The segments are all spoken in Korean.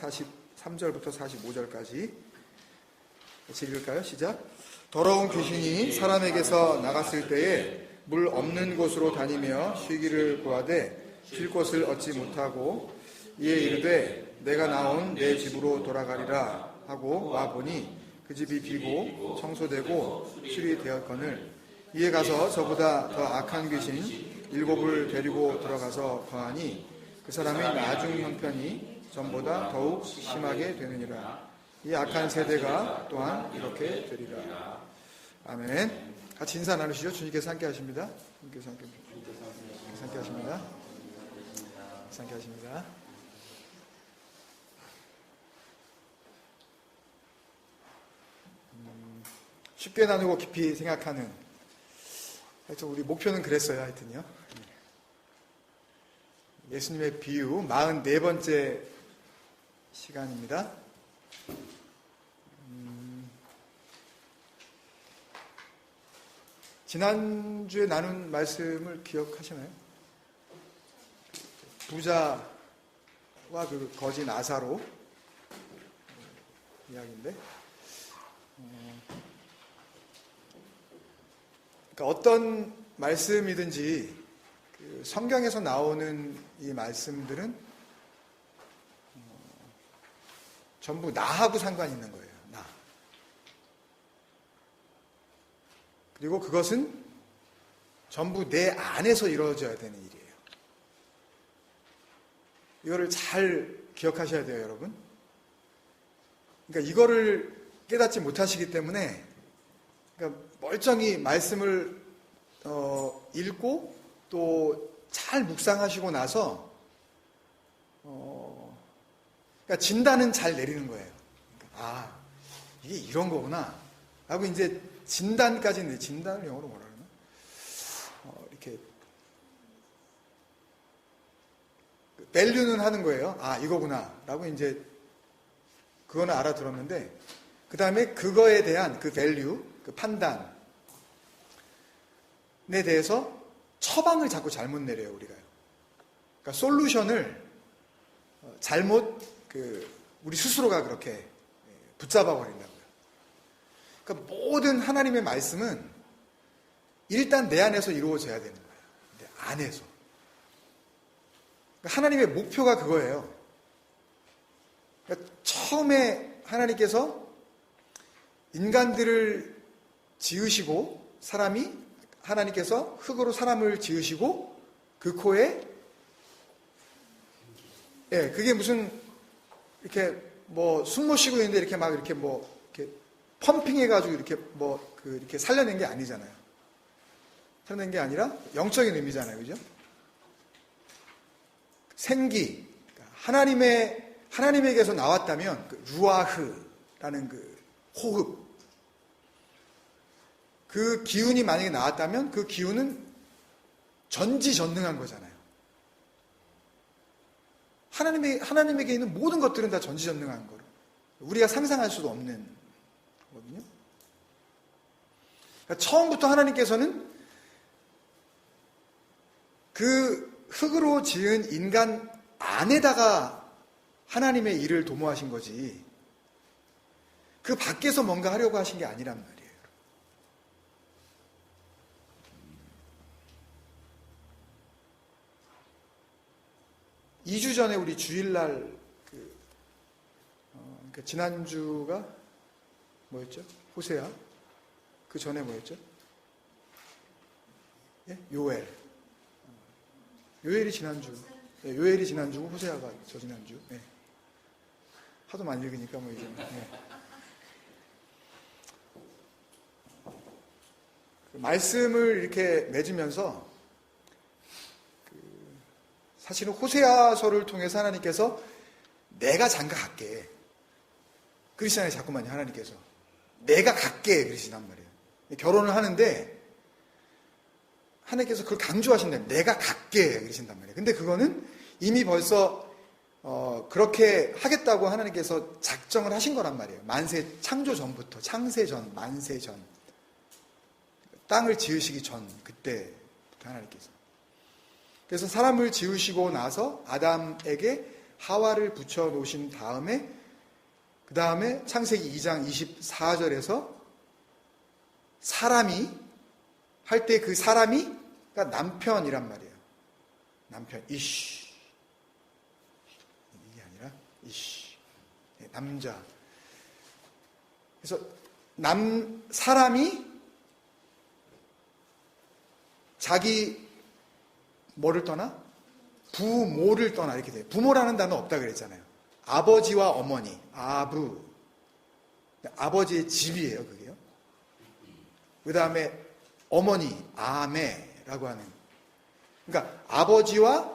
43절부터 45절까지 같이 읽을까요? 시작. 더러운 귀신이 사람에게서 나갔을 때에 물 없는 곳으로 다니며 쉬기를 구하되 쉴 곳을 얻지 못하고 이에 이르되 내가 나온 내 집으로 돌아가리라 하고 와보니 그 집이 비고 청소되고 수리되었거늘 이에 가서 저보다 더 악한 귀신 7을 데리고 들어가서 거하니 그 사람의 나중 형편이 전보다 더욱 심하게 되느니라. 이 악한 세대가 또한 이렇게 되리라. 아멘. 같이 인사 나누시죠. 주님께서 함께 하십니다. 주님께서 함께 하십니다. 함께 하십니다. 쉽게 나누고 깊이 생각하는, 하여튼 우리 목표는 그랬어요. 하여튼요. 예수님의 비유 44번째 시간입니다. 지난주에 나눈 말씀을 기억하시나요? 부자와 그 거지 나사로 이야기인데, 그러니까 어떤 말씀이든지 그 성경에서 나오는 이 말씀들은 전부 나하고 상관이 있는 거예요. 나. 그리고 그것은 전부 내 안에서 이루어져야 되는 일이에요. 이거를 잘 기억하셔야 돼요, 여러분. 그러니까 이거를 깨닫지 못하시기 때문에, 그러니까 멀쩡히 말씀을 읽고 또 잘 묵상하시고 나서 그러니까 진단은 잘 내리는 거예요. 아, 이게 이런 거구나 라고 이제 진단까지는, 진단을 영어로 뭐라 그러나? 이렇게 밸류는 하는 거예요. 아, 이거구나 라고 이제 그거는 알아들었는데, 그 다음에 그거에 대한 그 밸류, 그 판단에 대해서 처방을 자꾸 잘못 내려요, 우리가요. 그러니까 솔루션을 잘못 우리 스스로가 그렇게 붙잡아 버린다고요. 그러니까 모든 하나님의 말씀은 일단 내 안에서 이루어져야 되는 거예요. 내 안에서. 그러니까 하나님의 목표가 그거예요. 그러니까 처음에 하나님께서 인간들을 지으시고, 하나님께서 흙으로 사람을 지으시고, 그 코에, 그게 무슨, 이렇게 숨 못 쉬고 있는데 이렇게 막 이렇게 이렇게 펌핑해가지고 이렇게 살려낸 게 아니잖아요. 살려낸 게 아니라 영적인 의미잖아요. 그죠? 생기. 하나님에게서 나왔다면, 루아흐라는 그 호흡. 그 기운이 만약에 나왔다면 그 기운은 전지전능한 거잖아요. 하나님에게 있는 모든 것들은 다 전지전능한 거로 우리가 상상할 수도 없는 거거든요. 그러니까 처음부터 하나님께서는 그 흙으로 지은 인간 안에다가 하나님의 일을 도모하신 거지, 그 밖에서 뭔가 하려고 하신 게 아니란 말이에요. 2주 전에 우리 주일날 지난주가 뭐였죠? 호세아. 그 전에 뭐였죠? 예? 요엘이 지난주. 요엘이 지난주고 호세아가 저 지난주. 하도 많이 읽으니까 뭐 이제. 그 말씀을 이렇게 맺으면서 사실은 호세아서를 통해서 하나님께서 내가 장가갈게 그러시잖아요. 자꾸만요. 하나님께서 내가 갈게 그러시단 말이에요. 결혼을 하는데 하나님께서 그걸 강조하신다면 내가 갈게 그러신단 말이에요. 근데 그거는 이미 벌써 그렇게 하겠다고 하나님께서 작정을 하신 거란 말이에요. 만세 창조 전부터, 창세 전, 만세 전, 땅을 지으시기 전, 그때부터 하나님께서. 그래서 사람을 지으시고 나서 아담에게 하와를 붙여 놓으신 다음에 그 다음에 창세기 2장 24절에서 사람이 할 때 그 사람이 그러니까 남편이란 말이에요. 남편 이쉬 이게 아니라 이쉬 남자. 그래서 사람이 자기 뭐를 떠나? 부모를 떠나 이렇게 돼요. 부모라는 단어 없다 그랬잖아요. 아버지와 어머니, 아부. 아버지의 집이에요, 그게요. 그 다음에 어머니, 아메라고 하는. 그러니까 아버지와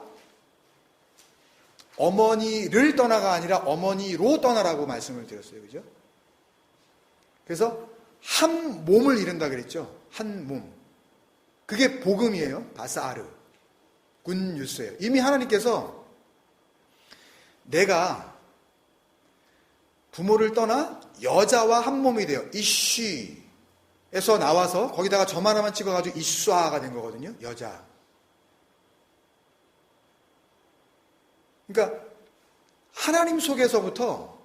어머니를 떠나가 아니라 어머니로 떠나라고 말씀을 드렸어요. 그죠? 그래서 한 몸을 이룬다 그랬죠. 한 몸. 그게 복음이에요. 바사르. 굿뉴스예요. 이미 하나님께서 내가 부모를 떠나 여자와 한 몸이 돼요. 이쉬에서 나와서 거기다가 점 하나만 찍어가지고 이쏴가 된 거거든요. 여자. 그러니까 하나님 속에서부터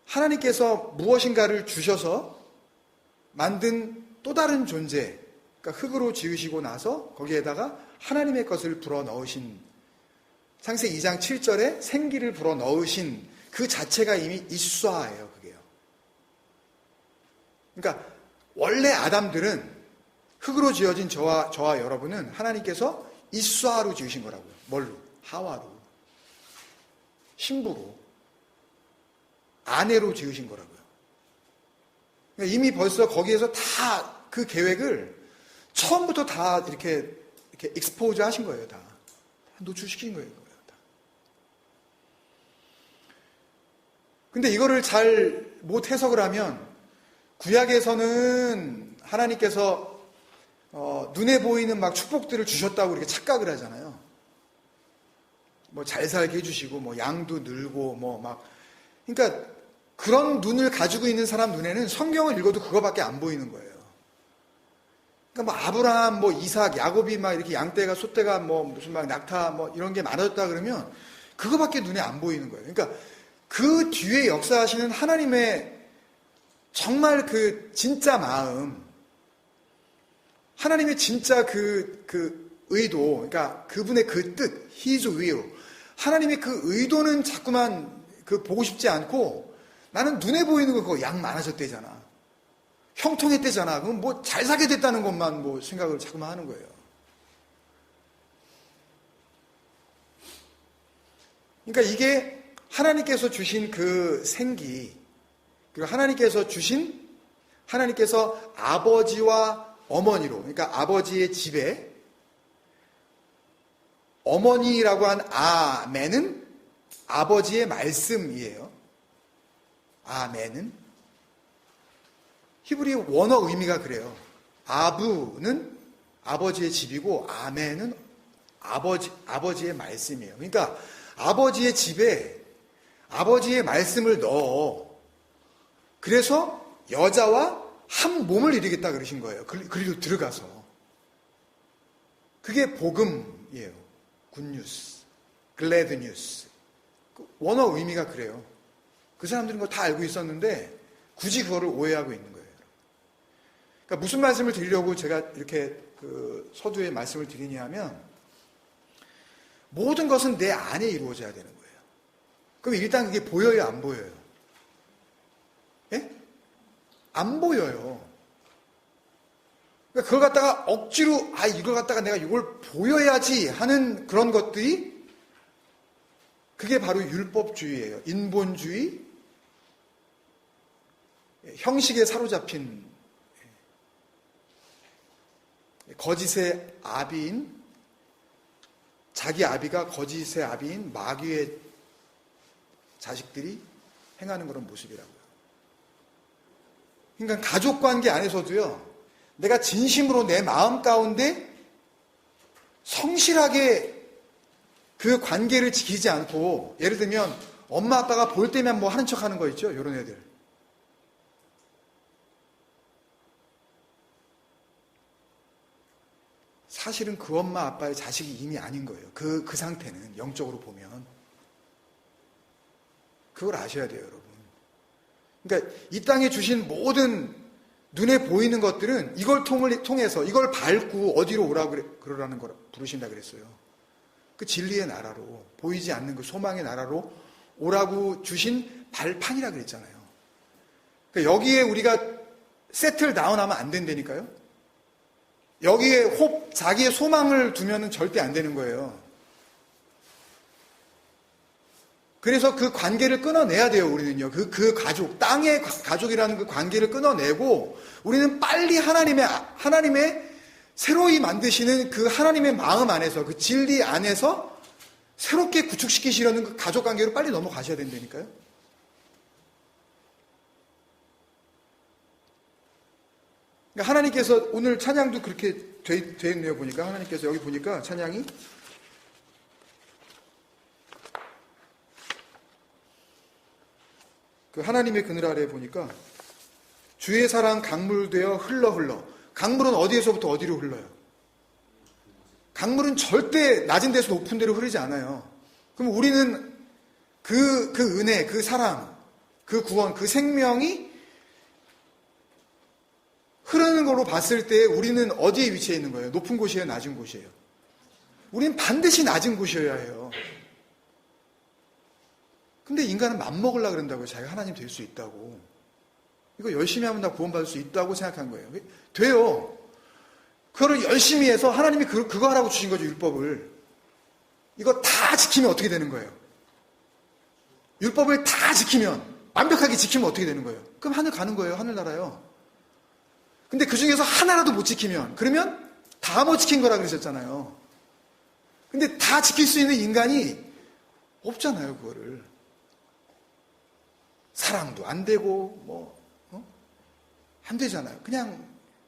하나님께서 무엇인가를 주셔서 만든 또 다른 존재, 그러니까 흙으로 지으시고 나서 거기에다가 하나님의 것을 불어넣으신, 창세기 2장 7절에 생기를 불어넣으신 그 자체가 이미 이쏴예요. 그게요. 그러니까 원래 아담들은 흙으로 지어진 저와 여러분은 하나님께서 이쏴로 지으신 거라고요. 뭘로? 하와로. 신부로. 아내로 지으신 거라고요. 그러니까 이미 벌써 거기에서 다 그 계획을 처음부터 다 이렇게 익스포즈 하신 거예요. 다 노출시킨 거예요. 다. 근데 이거를 잘 못 해석을 하면 구약에서는 하나님께서 눈에 보이는 막 축복들을 주셨다고 이렇게 착각을 하잖아요. 뭐 잘 살게 해주시고 뭐 양도 늘고 뭐 막, 그러니까 그런 눈을 가지고 있는 사람 눈에는 성경을 읽어도 그거밖에 안 보이는 거예요. 그러니까 뭐 아브라함, 뭐 이삭, 야곱이 막 이렇게 양떼가 소떼가 뭐 무슨 막 낙타 뭐 이런 게 많아졌다 그러면 그거밖에 눈에 안 보이는 거예요. 그러니까 그 뒤에 역사하시는 하나님의 정말 그 진짜 마음, 하나님의 진짜 그 의도, 그러니까 그분의 그 뜻, His will, 하나님의 그 의도는 자꾸만 그 보고 싶지 않고 나는 눈에 보이는 거 그거 양 많아졌대잖아. 형통했대잖아. 그럼 뭐 잘 사게 됐다는 것만 뭐 생각을 자꾸만 하는 거예요. 그러니까 이게 하나님께서 주신 그 생기, 그리고 하나님께서 아버지와 어머니로, 그러니까 아버지의 집에 어머니라고 한 아멘은 아버지의 말씀이에요. 아멘은 히브리 원어 의미가 그래요. 아부는 아버지의 집이고 아멘은 아버지의 말씀이에요. 그러니까 아버지의 집에 아버지의 말씀을 넣어. 그래서 여자와 한 몸을 이루겠다 그러신 거예요. 그리로 들어가서. 그게 복음이에요. 굿뉴스, 글래드뉴스. 원어 의미가 그래요. 그 사람들은 그거 다 알고 있었는데 굳이 그거를 오해하고 있는 거예요. 그러니까 무슨 말씀을 드리려고 제가 이렇게 그 서두에 말씀을 드리냐 하면 모든 것은 내 안에 이루어져야 되는 거예요. 그럼 일단 그게 보여요, 안 보여요? 예? 안 보여요. 그러니까 그걸 갖다가 억지로 이걸 갖다가 내가 이걸 보여야지 하는 그런 것들이 그게 바로 율법주의예요. 인본주의, 형식에 사로잡힌 거짓의 아비인, 자기 아비가 거짓의 아비인 마귀의 자식들이 행하는 그런 모습이라고요. 그러니까 가족관계 안에서도요, 내가 진심으로 내 마음 가운데 성실하게 그 관계를 지키지 않고, 예를 들면 엄마 아빠가 볼 때만 뭐 하는 척 하는 거 있죠? 이런 애들. 사실은 그 엄마 아빠의 자식이 이미 아닌 거예요. 그 상태는 영적으로 보면. 그걸 아셔야 돼요, 여러분. 그러니까 이 땅에 주신 모든 눈에 보이는 것들은 이걸 통해서 이걸 밟고 어디로 오라고 그러라는 걸 부르신다 그랬어요. 그 진리의 나라로, 보이지 않는 그 소망의 나라로 오라고 주신 발판이라 그랬잖아요. 그러니까 여기에 우리가 세틀 다운하면 안 된다니까요. 여기에 자기의 소망을 두면은 절대 안 되는 거예요. 그래서 그 관계를 끊어내야 돼요, 우리는요. 그 가족, 땅의 가족이라는 그 관계를 끊어내고, 우리는 빨리 하나님의 새로이 만드시는 그 하나님의 마음 안에서, 그 진리 안에서 새롭게 구축시키시려는 그 가족 관계로 빨리 넘어가셔야 된다니까요. 그러니까 하나님께서 오늘 찬양도 그렇게 돼 있네요, 보니까. 하나님께서 여기 보니까 찬양이 그 하나님의 그늘 아래 보니까 주의 사랑 강물되어 흘러. 강물은 어디에서부터 어디로 흘러요? 강물은 절대 낮은 데서 높은 데로 흐르지 않아요. 그럼 우리는 그 은혜, 그 사랑, 그 구원, 그 생명이 흐르는 걸로 봤을 때 우리는 어디에 위치해 있는 거예요? 높은 곳이에요? 낮은 곳이에요? 우리는 반드시 낮은 곳이어야 해요. 근데 인간은 맘먹으려고 그런다고요. 자기가 하나님 될 수 있다고. 이거 열심히 하면 나 구원받을 수 있다고 생각한 거예요. 돼요. 그거를 열심히 해서 하나님이 그거 하라고 주신 거죠, 율법을. 이거 다 지키면 어떻게 되는 거예요? 율법을 다 지키면, 완벽하게 지키면 어떻게 되는 거예요? 그럼 하늘 가는 거예요, 하늘나라요. 근데 그 중에서 하나라도 못 지키면, 그러면 다 못 지킨 거라 그러셨잖아요. 근데 다 지킬 수 있는 인간이 없잖아요, 그거를. 사랑도 안 되고, 안 되잖아요. 그냥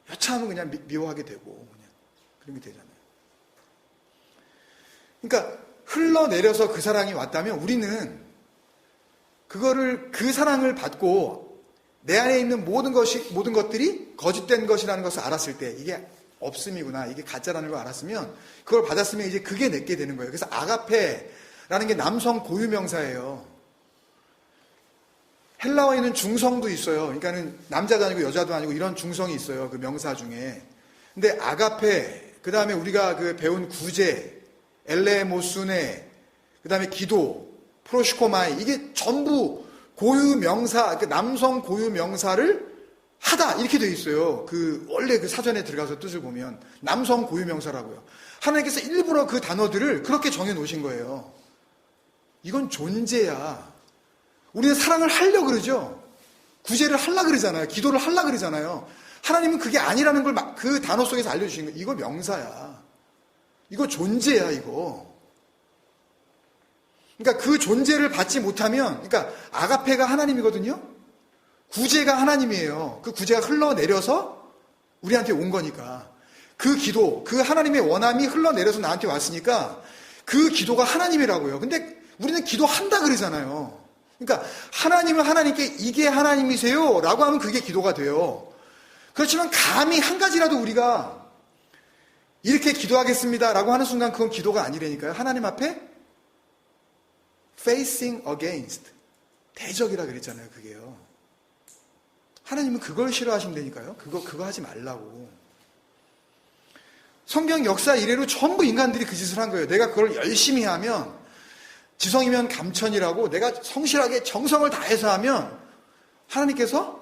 여차하면 그냥 미워하게 되고, 그냥 그런 게 되잖아요. 그러니까 흘러내려서 그 사랑이 왔다면 우리는 그 사랑을 받고 내 안에 있는 모든 것들이 거짓된 것이라는 것을 알았을 때 이게 없음이구나, 이게 가짜라는 걸 알았으면 그걸 받았으면 이제 그게 내게 되는 거예요. 그래서 아가페라는 게 남성 고유명사예요. 헬라어에는 중성도 있어요. 그러니까는 남자도 아니고 여자도 아니고 이런 중성이 있어요. 그 명사 중에. 근데 아가페, 그 다음에 우리가 배운 구제, 엘레모수네, 그 다음에 기도, 프로시코마이, 이게 전부 고유명사, 남성 고유명사를 하다, 이렇게 돼 있어요. 원래 그 사전에 들어가서 뜻을 보면. 남성 고유명사라고요. 하나님께서 일부러 그 단어들을 그렇게 정해 놓으신 거예요. 이건 존재야. 우리는 사랑을 하려고 그러죠. 구제를 하려고 그러잖아요. 기도를 하려고 그러잖아요. 하나님은 그게 아니라는 걸 그 단어 속에서 알려주신 거예요. 이거 명사야. 이거 존재야, 이거. 그러니까 그 존재를 받지 못하면, 그러니까 아가페가 하나님이거든요. 구제가 하나님이에요. 그 구제가 흘러내려서 우리한테 온 거니까. 그 기도, 그 하나님의 원함이 흘러내려서 나한테 왔으니까 그 기도가 하나님이라고요. 근데 우리는 기도한다 그러잖아요. 그러니까 하나님은 하나님께 이게 하나님이세요 라고 하면 그게 기도가 돼요. 그렇지만 감히 한 가지라도 우리가 이렇게 기도하겠습니다 라고 하는 순간 그건 기도가 아니라니까요. 하나님 앞에 facing against, 대적이라 그랬잖아요. 그게요. 하나님은 그걸 싫어하신다니까요. 그거 하지 말라고. 성경 역사 이래로 전부 인간들이 그 짓을 한 거예요. 내가 그걸 열심히 하면, 지성이면 감천이라고 내가 성실하게 정성을 다해서 하면 하나님께서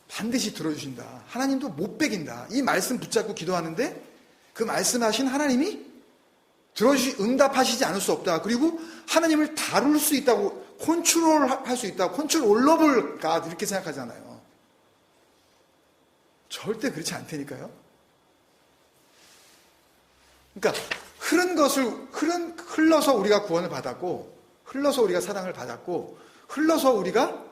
반드시 들어주신다. 하나님도 못 베긴다. 이 말씀 붙잡고 기도하는데 그 말씀하신 하나님이 응답하시지 않을 수 없다. 그리고 하나님을 다룰 수 있다고, 컨트롤할 수 있다고, 컨트롤러블 갓 이렇게 생각하잖아요. 절대 그렇지 않다니까요. 그러니까 흘러서 우리가 구원을 받았고, 흘러서 우리가 사랑을 받았고, 흘러서 우리가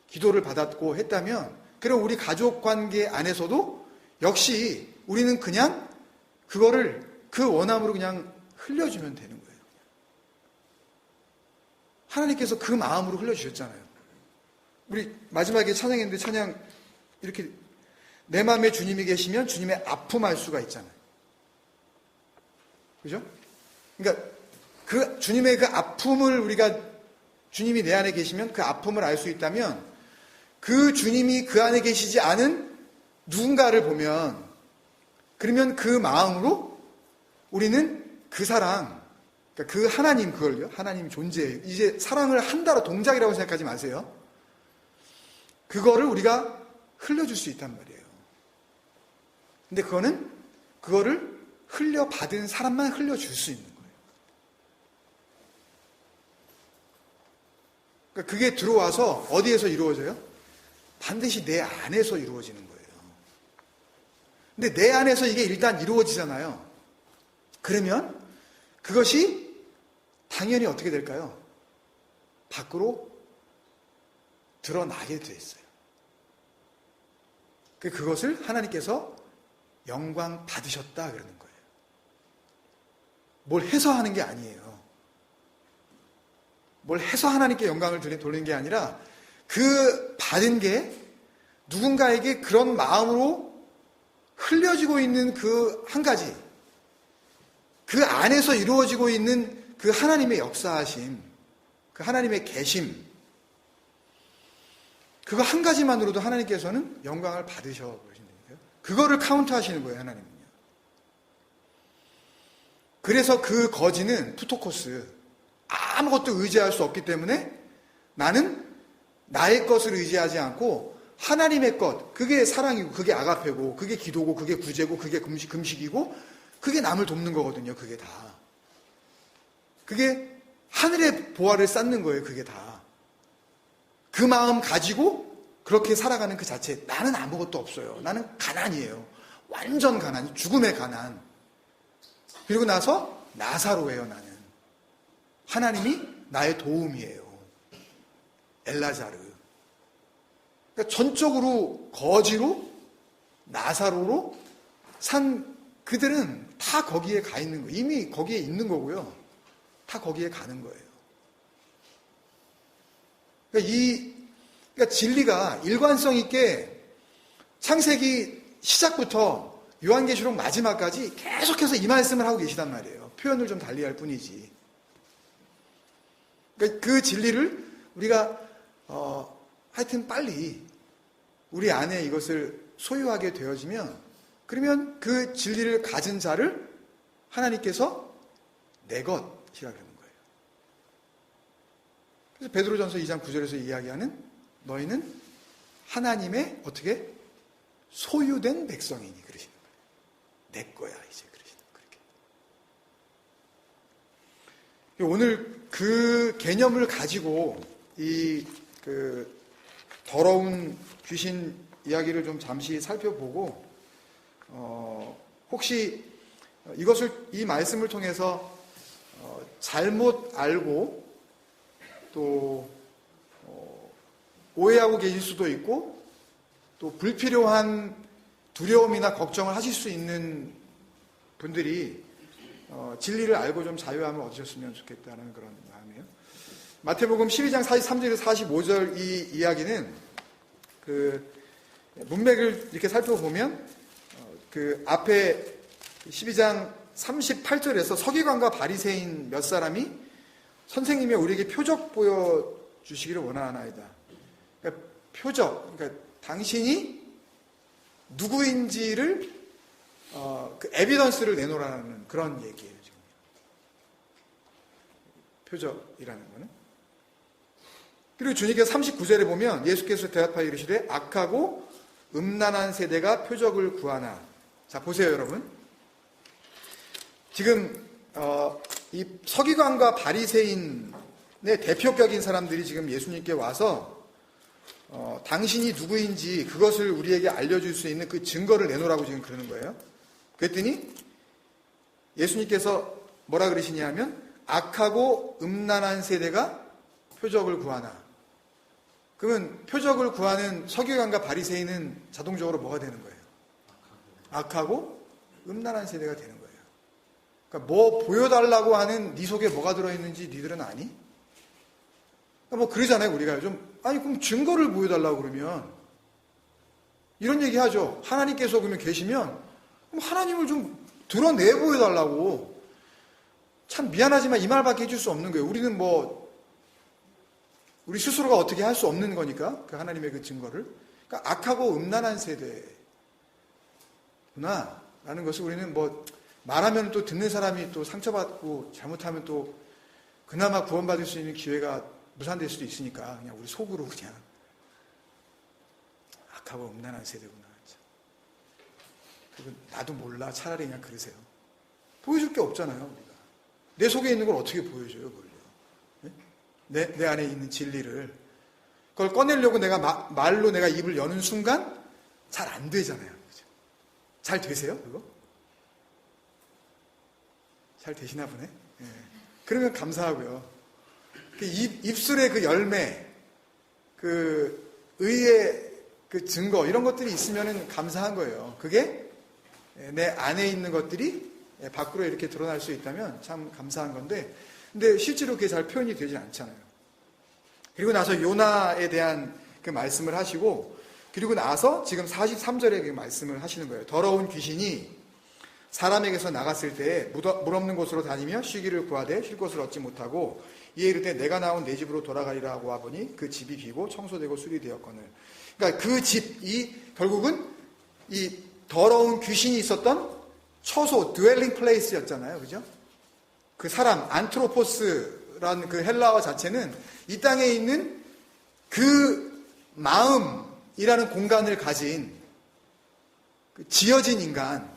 기도를 받았고 했다면, 그럼 우리 가족 관계 안에서도 역시 우리는 그냥 그거를 그 원함으로 그냥 흘려주면 되는 거예요. 하나님께서 그 마음으로 흘려주셨잖아요. 우리 마지막에 찬양했는데 찬양 이렇게 내 마음에 주님이 계시면 주님의 아픔할 수가 있잖아요. 그죠? 그러니까 그 주님의 그 아픔을 우리가 주님이 내 안에 계시면 그 아픔을 알 수 있다면 그 주님이 그 안에 계시지 않은 누군가를 보면 그러면 그 마음으로 우리는 그 사랑, 그러니까 그 하나님 그걸요. 하나님 존재. 이제 사랑을 한다로 동작이라고 생각하지 마세요. 그거를 우리가 흘려줄 수 있단 말이에요. 근데 그거를 흘려받은 사람만 흘려줄 수 있는 거예요. 그러니까 그게 들어와서 어디에서 이루어져요? 반드시 내 안에서 이루어지는 거예요. 근데 내 안에서 이게 일단 이루어지잖아요. 그러면 그것이 당연히 어떻게 될까요? 밖으로 드러나게 돼 있어요. 그것을 하나님께서 영광 받으셨다 그러는 거예요. 뭘 해서 하는 게 아니에요. 뭘 해서 하나님께 영광을 돌리는 게 아니라 그 받은 게 누군가에게 그런 마음으로 흘려지고 있는 그 한 가지, 그 안에서 이루어지고 있는 그 하나님의 역사하심, 그 하나님의 계심, 그거 한 가지만으로도 하나님께서는 영광을 받으셔 보신다니까요. 그거를 카운트 하시는 거예요, 하나님은요. 그래서 그 거지는 푸토코스, 아무것도 의지할 수 없기 때문에 나는 나의 것을 의지하지 않고 하나님의 것, 그게 사랑이고 그게 아가페고 그게 기도고 그게 구제고 그게 금식이고 그게 남을 돕는 거거든요. 그게 다. 그게 하늘의 보화를 쌓는 거예요. 그게 다. 그 마음 가지고 그렇게 살아가는 그 자체. 나는 아무것도 없어요. 나는 가난이에요. 완전 가난, 죽음의 가난. 그리고 나서 나사로예요. 나는. 하나님이 나의 도움이에요. 엘라자르. 그러니까 전적으로 거지로 나사로로 산 그들은 다 거기에 가 있는 거예요. 이미 거기에 있는 거고요. 다 거기에 가는 거예요. 그러니까 진리가 일관성 있게 창세기 시작부터 요한계시록 마지막까지 계속해서 이 말씀을 하고 계시단 말이에요. 표현을 좀 달리할 뿐이지. 그러니까 그 진리를 우리가 하여튼 빨리 우리 안에 이것을 소유하게 되어지면 그러면 그 진리를 가진 자를 하나님께서 내 것이라 그러는 거예요. 그래서 베드로전서 2장 9절에서 이야기하는 너희는 하나님의 어떻게 소유된 백성이니 그러시는 거예요. 내 거야 이제 그러시는 그렇게. 오늘 그 개념을 가지고 이 더러운 귀신 이야기를 좀 잠시 살펴보고 혹시 이 말씀을 통해서 잘못 알고 또 오해하고 계실 수도 있고 또 불필요한 두려움이나 걱정을 하실 수 있는 분들이 진리를 알고 좀 자유함을 얻으셨으면 좋겠다는 그런 마음이에요. 마태복음 12장 43절에서 45절 이 이야기는 그 문맥을 이렇게 살펴보면 그 앞에 12장 38절에서 서기관과 바리새인 몇 사람이 선생님이 우리에게 표적 보여주시기를 원하나이다. 그러니까 표적, 그러니까 당신이 누구인지를 그 에비던스를 내놓으라는 그런 얘기예요. 지금 표적이라는 거는. 그리고 주님께서 39절에 보면 예수께서 대답하여 이르시되 악하고 음란한 세대가 표적을 구하나. 자 보세요 여러분. 지금 이 서기관과 바리새인의 대표격인 사람들이 지금 예수님께 와서 당신이 누구인지 그것을 우리에게 알려줄 수 있는 그 증거를 내놓으라고 지금 그러는 거예요. 그랬더니 예수님께서 뭐라 그러시냐 하면 악하고 음란한 세대가 표적을 구하나. 그러면 표적을 구하는 서기관과 바리새인은 자동적으로 뭐가 되는 거예요? 악하고 음란한 세대가 되는 거예요. 그러니까 뭐 보여달라고 하는 네 속에 뭐가 들어있는지 니들은 아니? 그러니까 뭐 그러잖아요 우리가 좀 아니 그럼 증거를 보여달라고 그러면 이런 얘기 하죠. 하나님께서 그러면 계시면 그럼 하나님을 좀 드러내 보여달라고. 참 미안하지만 이 말밖에 해줄 수 없는 거예요. 우리는 뭐 우리 스스로가 어떻게 할 수 없는 거니까 그 하나님의 그 증거를. 그러니까 악하고 음란한 세대구나 라는 것을 우리는 뭐 말하면 또 듣는 사람이 또 상처받고 잘못하면 또 그나마 구원받을 수 있는 기회가 무산될 수도 있으니까 그냥 우리 속으로 그냥 악하고 음란한 세대구나. 그리고 나도 몰라. 차라리 그냥 그러세요. 보여줄 게 없잖아요, 우리가. 내 속에 있는 걸 어떻게 보여줘요, 그걸요? 내 안에 있는 진리를. 그걸 꺼내려고 내가 말로 내가 입을 여는 순간 잘 안 되잖아요. 그죠? 잘 되세요, 그거? 잘 되시나 보네? 예. 그러면 감사하고요. 그 입술의 그 열매, 그 의의 그 증거, 이런 것들이 있으면 감사한 거예요. 그게 내 안에 있는 것들이 밖으로 이렇게 드러날 수 있다면 참 감사한 건데, 근데 실제로 그게 잘 표현이 되지 않잖아요. 그리고 나서 요나에 대한 그 말씀을 하시고, 그리고 나서 지금 43절에 그 말씀을 하시는 거예요. 더러운 귀신이 사람에게서 나갔을 때에 물 없는 곳으로 다니며 쉬기를 구하되 쉴 곳을 얻지 못하고 이에 이르되 내가 나온 내 집으로 돌아가리라고 하보니 그 집이 비고 청소되고 수리되었거늘. 그러니까 그 집이 결국은 이 더러운 귀신이 있었던 처소, dwelling place였잖아요. 그죠? 그 사람, 안트로포스라는 그 헬라어 자체는 이 땅에 있는 그 마음이라는 공간을 가진 그 지어진 인간.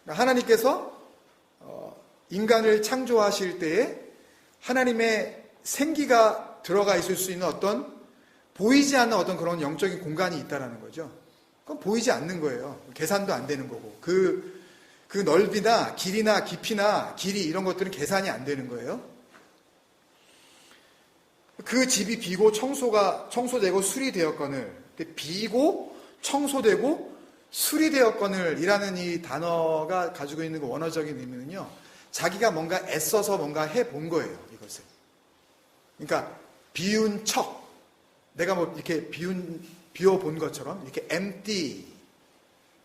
하나님께서 인간을 창조하실 때에 하나님의 생기가 들어가 있을 수 있는 어떤 보이지 않는 어떤 그런 영적인 공간이 있다라는 거죠. 그건 보이지 않는 거예요. 계산도 안 되는 거고. 그 넓이나 길이나 깊이나 길이 이런 것들은 계산이 안 되는 거예요. 그 집이 비고 청소되고 수리되었거늘. 비고 청소되고 수리되었거늘 이라는 이 단어가 가지고 있는 그 원어적인 의미는요. 자기가 뭔가 애써서 뭔가 해본 거예요. 이것을. 그러니까 비운 척. 내가 뭐 이렇게 비워본 것처럼 이렇게 empty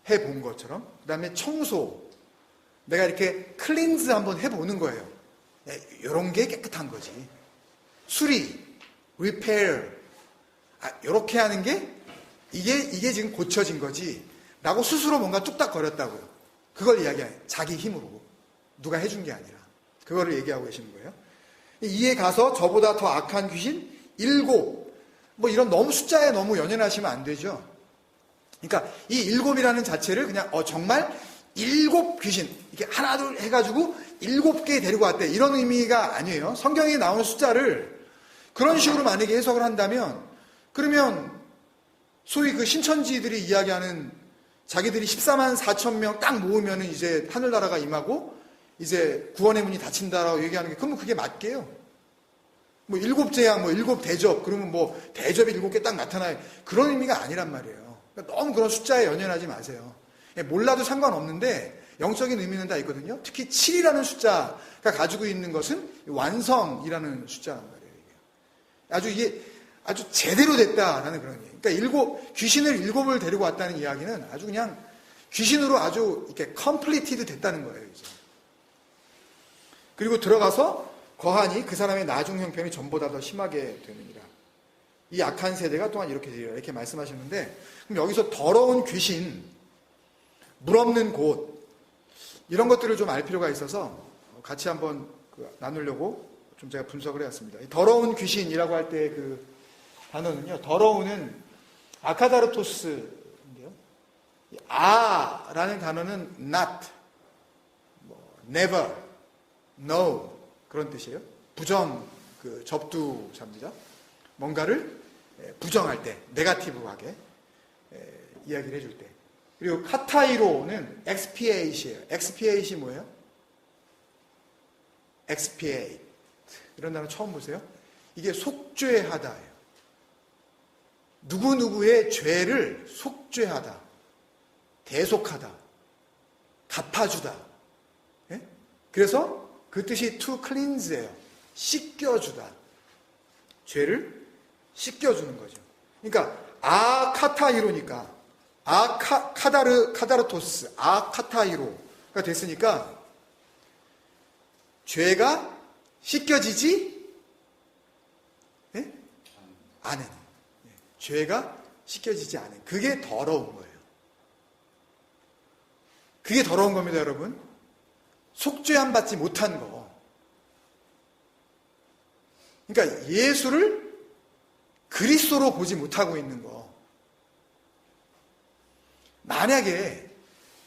해본 것처럼. 그 다음에 청소. 내가 이렇게 클린즈 한번 해보는 거예요. 이런 게 깨끗한 거지. 수리, repair. 이렇게 하는 게 이게 지금 고쳐진 거지. 라고 스스로 뭔가 뚝딱거렸다고요. 그걸 이야기해요. 자기 힘으로. 누가 해준 게 아니라. 그거를 얘기하고 계시는 거예요. 이에 가서 저보다 더 악한 귀신 7. 뭐 이런 너무 숫자에 너무 연연하시면 안 되죠. 그러니까 이 7이라는 자체를 그냥 정말 7 귀신 이렇게 하나 둘 해가지고 7개 데리고 왔대 이런 의미가 아니에요. 성경에 나오는 숫자를 그런 식으로 만약에 해석을 한다면 그러면 소위 그 신천지들이 이야기하는 자기들이 14만 4천 명 딱 모으면 이제 하늘나라가 임하고 이제 구원의 문이 닫힌다라고 얘기하는 게 그러면 그게 맞게요. 뭐 7재앙, 뭐 7대접, 그러면 뭐 대접이 7개 딱 나타나요. 그런 의미가 아니란 말이에요. 그러니까 너무 그런 숫자에 연연하지 마세요. 몰라도 상관없는데 영적인 의미는 다 있거든요. 특히 7이라는 숫자가 가지고 있는 것은 완성이라는 숫자란 말이에요. 이게 아주 제대로 됐다라는 그런 얘기예요. 그러니까 귀신을 7을 데리고 왔다는 이야기는 아주 그냥 귀신으로 아주 이렇게 completed 됐다는 거예요. 이제. 그리고 들어가서 거하니 그 사람의 나중 형편이 전보다 더 심하게 되느니라. 이 악한 세대가 또한 이렇게 되리라. 이렇게 말씀하셨는데 그럼 여기서 더러운 귀신, 물 없는 곳 이런 것들을 좀 알 필요가 있어서 같이 한번 나누려고 좀 제가 분석을 해왔습니다. 더러운 귀신이라고 할 때 그 단어는요. 더러운은 아카다르토스인데요. 아라는 단어는 not, never, no 그런 뜻이에요. 부정 접두사입니다. 뭔가를 부정할 때, 네거티브하게 이야기를 해줄 때. 그리고 카타이로는 expiate이에요. expiate이 뭐예요? expiate. 이런 단어 처음 보세요. 이게 속죄하다예요. 누구누구의 죄를 속죄하다, 대속하다, 갚아주다. 예? 그래서 그 뜻이 to cleanse예요. 씻겨주다. 죄를 씻겨주는 거죠. 그러니까 아카타이로니까 카다르토스, 아카타이로가 됐으니까 죄가 씻겨지지 않은, 죄가 씻겨지지 않은, 그게 더러운 거예요. 그게 더러운 겁니다, 여러분. 속죄함 받지 못한 거. 그러니까 예수를 그리스도로 보지 못하고 있는 거. 만약에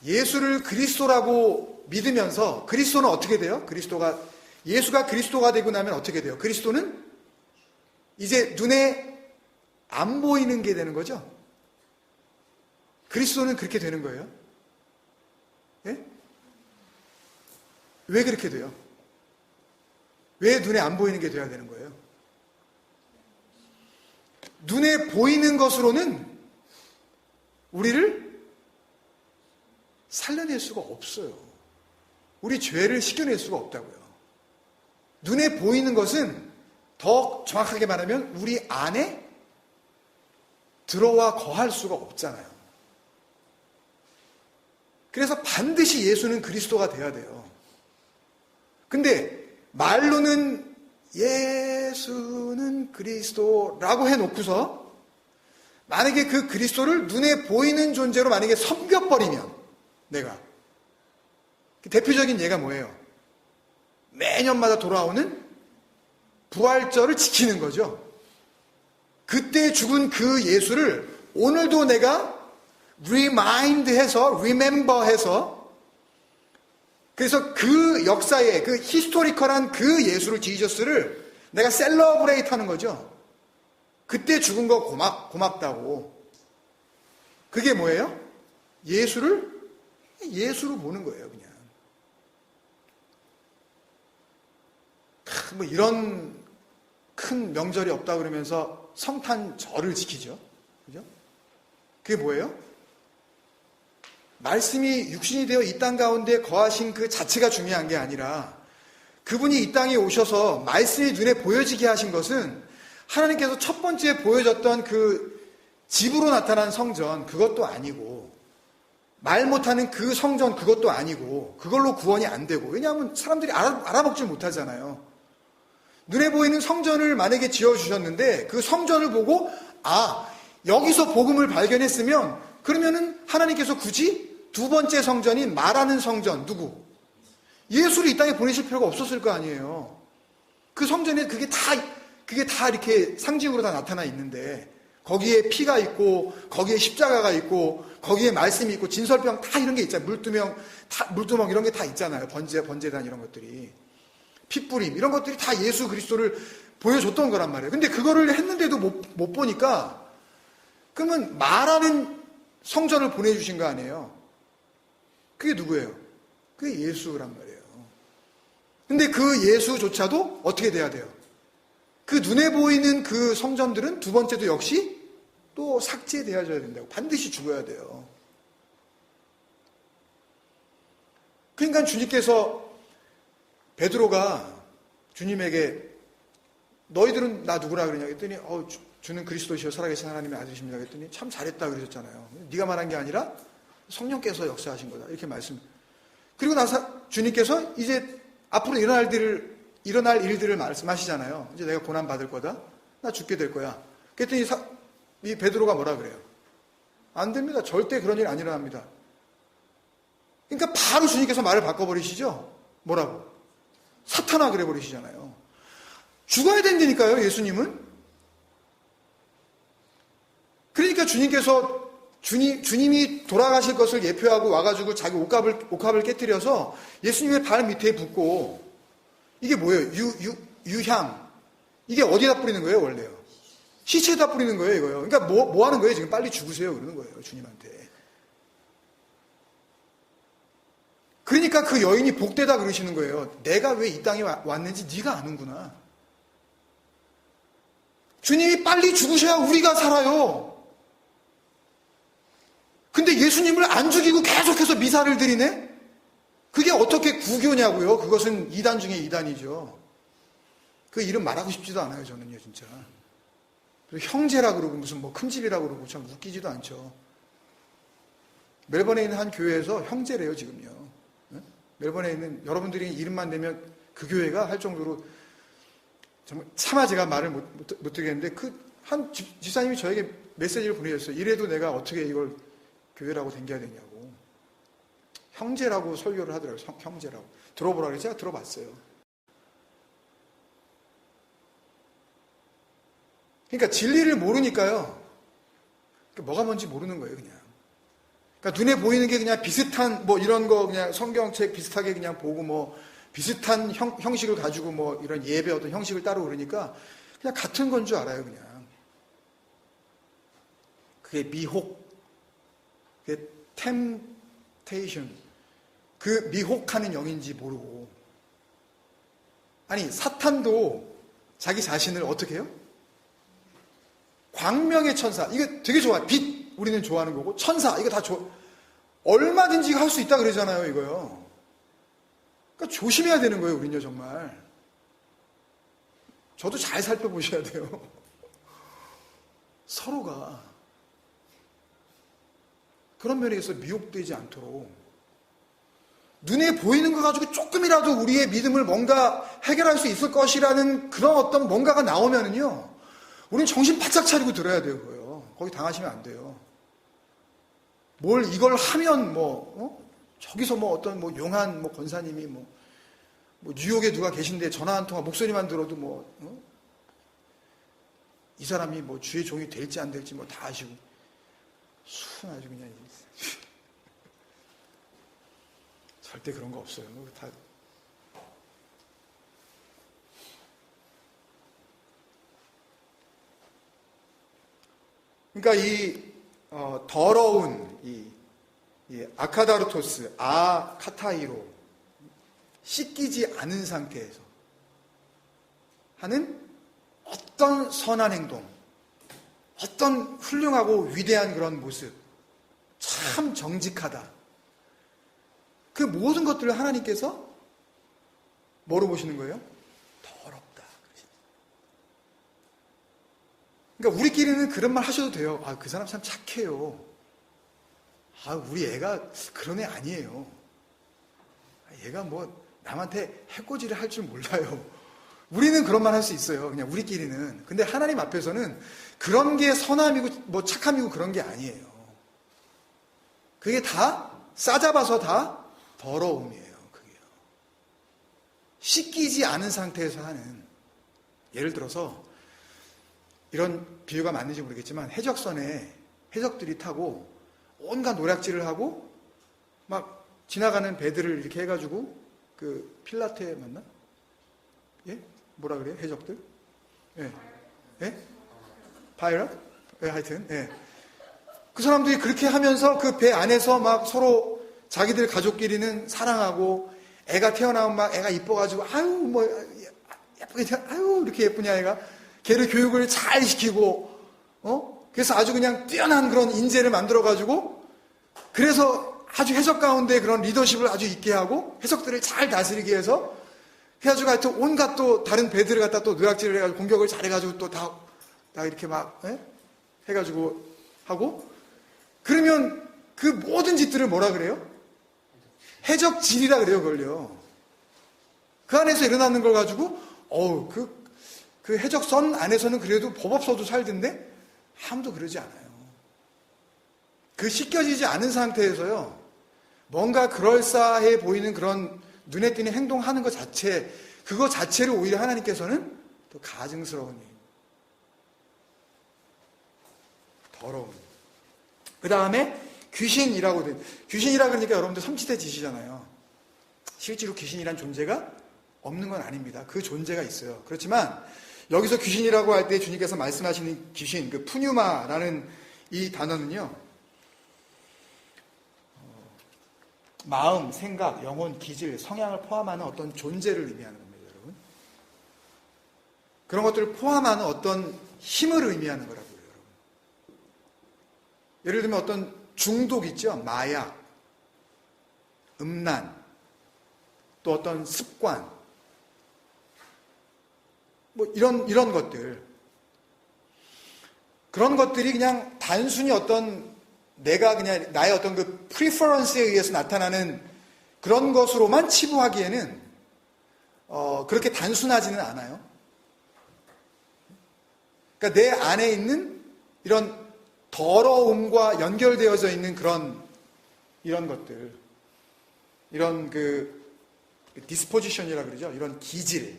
예수를 그리스도라고 믿으면서, 그리스도는 어떻게 돼요? 예수가 그리스도가 되고 나면 어떻게 돼요? 그리스도는 이제 눈에 안 보이는 게 되는 거죠? 그리스도는 그렇게 되는 거예요? 예? 왜 그렇게 돼요? 왜 눈에 안 보이는 게 돼야 되는 거예요? 눈에 보이는 것으로는 우리를 살려낼 수가 없어요. 우리 죄를 씻겨낼 수가 없다고요. 눈에 보이는 것은 더 정확하게 말하면 우리 안에 들어와 거할 수가 없잖아요. 그래서 반드시 예수는 그리스도가 돼야 돼요. 근데 말로는 예수는 그리스도라고 해놓고서 만약에 그 그리스도를 눈에 보이는 존재로 만약에 섬겨버리면, 내가 대표적인 예가 뭐예요? 매년마다 돌아오는 부활절을 지키는 거죠. 그때 죽은 그 예수를 오늘도 내가 remember 해서, 그래서 그 역사의 그 히스토리컬한 그 예수를, 지저스를 내가 셀러브레이트 하는 거죠. 그때 죽은 거 고맙다고. 그게 뭐예요? 예수로 보는 거예요, 그냥. 뭐 이런 큰 명절이 없다 그러면서 성탄절을 지키죠. 그죠? 그게 뭐예요? 말씀이 육신이 되어 이 땅 가운데 거하신 그 자체가 중요한 게 아니라, 그분이 이 땅에 오셔서 말씀이 눈에 보여지게 하신 것은 하나님께서 첫 번째 보여줬던 그 집으로 나타난 성전, 그것도 아니고, 말 못하는 그 성전, 그것도 아니고, 그걸로 구원이 안 되고, 왜냐하면 사람들이 알아먹지 못하잖아요. 눈에 보이는 성전을 만약에 지어주셨는데 그 성전을 보고, 여기서 복음을 발견했으면, 그러면은 하나님께서 굳이 두 번째 성전인 말하는 성전, 누구? 예수를 이 땅에 보내실 필요가 없었을 거 아니에요. 그 성전에 그게 다 이렇게 상징으로 다 나타나 있는데, 거기에 피가 있고, 거기에 십자가가 있고, 거기에 말씀이 있고, 진설병 다 이런 게 있잖아요. 물두멍 이런 게 다 있잖아요. 번제단 이런 것들이. 핏부림 이런 것들이 다 예수 그리스도를 보여줬던 거란 말이에요. 근데 그거를 했는데도 못 보니까, 그러면 말하는 성전을 보내주신 거 아니에요. 그게 누구예요? 그게 예수란 말이에요. 근데 그 예수조차도 어떻게 돼야 돼요? 그 눈에 보이는 그 성전들은 두 번째도 역시 또 삭제되어져야 된다고. 반드시 죽어야 돼요. 그러니까 주님께서, 베드로가 주님에게 너희들은 나 누구라 그러냐 했더니 주는 그리스도시여 살아계신 하나님의 아들이십니다 했더니 참 잘했다 그러셨잖아요. 네가 말한 게 아니라 성령께서 역사하신 거다 이렇게 말씀. 그리고 나서 주님께서 이제 앞으로 일어날 일들을 말씀하시잖아요. 이제 내가 고난 받을 거다. 나 죽게 될 거야. 그랬더니 이 베드로가 뭐라 그래요? 안 됩니다. 절대 그런 일 안 일어납니다. 그러니까 바로 주님께서 말을 바꿔버리시죠. 뭐라고? 사탄아 그래 버리시잖아요. 죽어야 된다니까요, 예수님은. 그러니까 주님께서 주님이 돌아가실 것을 예표하고 와가지고 자기 옥합을 깨뜨려서 예수님의 발 밑에 붓고, 이게 뭐예요? 유향. 이게 어디다 뿌리는 거예요, 원래요? 시체에다 뿌리는 거예요, 이거요. 그러니까 뭐 하는 거예요? 지금 빨리 죽으세요, 그러는 거예요, 주님한테. 그러니까 그 여인이 복되다 그러시는 거예요. 내가 왜 이 땅에 왔는지 네가 아는구나. 주님이 빨리 죽으셔야 우리가 살아요. 근데 예수님을 안 죽이고 계속해서 미사를 드리네? 그게 어떻게 구교냐고요? 그것은 이단 중에 이단이죠. 그 이름 말하고 싶지도 않아요, 저는요, 진짜. 그리고 형제라 그러고 무슨 큰 집이라 그러고 참 웃기지도 않죠. 멜번에 있는 한 교회에서 형제래요, 지금요. 멜번에 있는, 여러분들이 이름만 내면 그 교회가 할 정도로 정말 차마 제가 말을 못 드리겠는데, 그 한 집사님이 저에게 메시지를 보내셨어요. 이래도 내가 어떻게 이걸 교회라고 댕겨야 되냐고. 형제라고 설교를 하더라고요. 형제라고. 들어보라 그래서 제가 들어봤어요. 그러니까 진리를 모르니까요. 그러니까 뭐가 뭔지 모르는 거예요, 그냥. 그러니까 눈에 보이는 게 그냥 비슷한 뭐 이런 거 그냥 성경책 비슷하게 그냥 보고 뭐 비슷한 형식을 가지고 뭐 이런 예배 어떤 형식을 따로 그러니까 그냥 같은 건 줄 알아요, 그냥. 그게 미혹, 그게 템테이션, 그 미혹하는 영인지 모르고. 아니, 사탄도 자기 자신을 어떻게 해요? 광명의 천사, 이거 되게 좋아요. 빛, 우리는 좋아하는 거고, 천사, 이거 다 얼마든지 할 수 있다 그러잖아요, 이거요. 그러니까 조심해야 되는 거예요, 우린요, 정말. 저도 잘 살펴보셔야 돼요. 서로가. 그런 면에서 미혹되지 않도록. 눈에 보이는 거 가지고 조금이라도 우리의 믿음을 뭔가 해결할 수 있을 것이라는 그런 어떤 뭔가가 나오면은요, 우리는 정신 바짝 차리고 들어야 돼요, 그거요. 거기 당하시면 안 돼요. 이걸 하면 저기서 어떤 용한 권사님이 뉴욕에 누가 계신데 전화 한 통화 목소리만 들어도 이 사람이 주의 종이 될지 안 될지 다 아시고. 아주 그냥. 절대 그런 거 없어요. 다. 그러니까 이 더러운 이 아카다르토스, 아카타이로 씻기지 않은 상태에서 하는 어떤 선한 행동, 어떤 훌륭하고 위대한 그런 모습, 참 정직하다. 그 모든 것들을 하나님께서 뭐로 보시는 거예요? 더럽다. 그러니까 우리끼리는 그런 말 하셔도 돼요. 그 사람 참 착해요. 우리 애가 그런 애 아니에요. 얘가 남한테 해코지를 할 줄 몰라요. 우리는 그런 말 할 수 있어요. 그냥 우리끼리는. 근데 하나님 앞에서는 그런 게 선함이고 착함이고 그런 게 아니에요. 그게 다 싸잡아서 다 더러움이에요. 그게요. 씻기지 않은 상태에서 하는, 예를 들어서 이런 비유가 맞는지 모르겠지만 해적선에 해적들이 타고 온갖 노략질을 하고 막 지나가는 배들을 이렇게 해가지고 그 필라테 맞나? 예? 뭐라 그래요? 해적들? 예. 예? 파이럿? 예, 하여튼. 예. 그 사람들이 그렇게 하면서 그 배 안에서 막 서로 자기들 가족끼리는 사랑하고 애가 태어나면 막 애가 이뻐가지고 예쁘게 이렇게 예쁘냐 애가. 걔를 교육을 잘 시키고 그래서 아주 그냥 뛰어난 그런 인재를 만들어가지고 그래서 아주 해적 가운데 그런 리더십을 아주 있게 하고 해적들을 잘 다스리게 해서 해가지고 하여튼 온갖 또 다른 배들을 갖다 또 노략질을 해가지고 공격을 잘해가지고 또 다 이렇게 막 해가지고 하고 그러면 그 모든 짓들을 뭐라 그래요? 해적질이라 그래요, 그걸요. 그 안에서 일어나는 걸 가지고 그 해적선 안에서는 그래도 법 없어도 살던데 아무도 그러지 않아요. 그 씻겨지지 않은 상태에서요, 뭔가 그럴싸해 보이는 그런 눈에 띄는 행동하는 것 자체, 그거 자체를 오히려 하나님께서는 더 가증스러운 일, 더러운. 그 다음에 귀신이라고 그러니까 여러분들 섬찟해지시잖아요. 실제로 귀신이란 존재가 없는 건 아닙니다. 그 존재가 있어요. 그렇지만 여기서 귀신이라고 할 때 주님께서 말씀하시는 귀신, 그 푸뉴마라는 이 단어는요, 마음, 생각, 영혼, 기질, 성향을 포함하는 어떤 존재를 의미하는 겁니다, 여러분. 그런 것들을 포함하는 어떤 힘을 의미하는 거라고요, 여러분. 예를 들면 어떤 중독 있죠? 마약, 음란, 또 어떤 습관, 이런 것들. 그런 것들이 그냥 단순히 어떤 내가 그냥 나의 어떤 그 프리퍼런스에 의해서 나타나는 그런 것으로만 치부하기에는 그렇게 단순하지는 않아요. 그러니까 내 안에 있는 이런 더러움과 연결되어져 있는 이런 것들, 이런 디스포지션이라 그러죠. 이런 기질,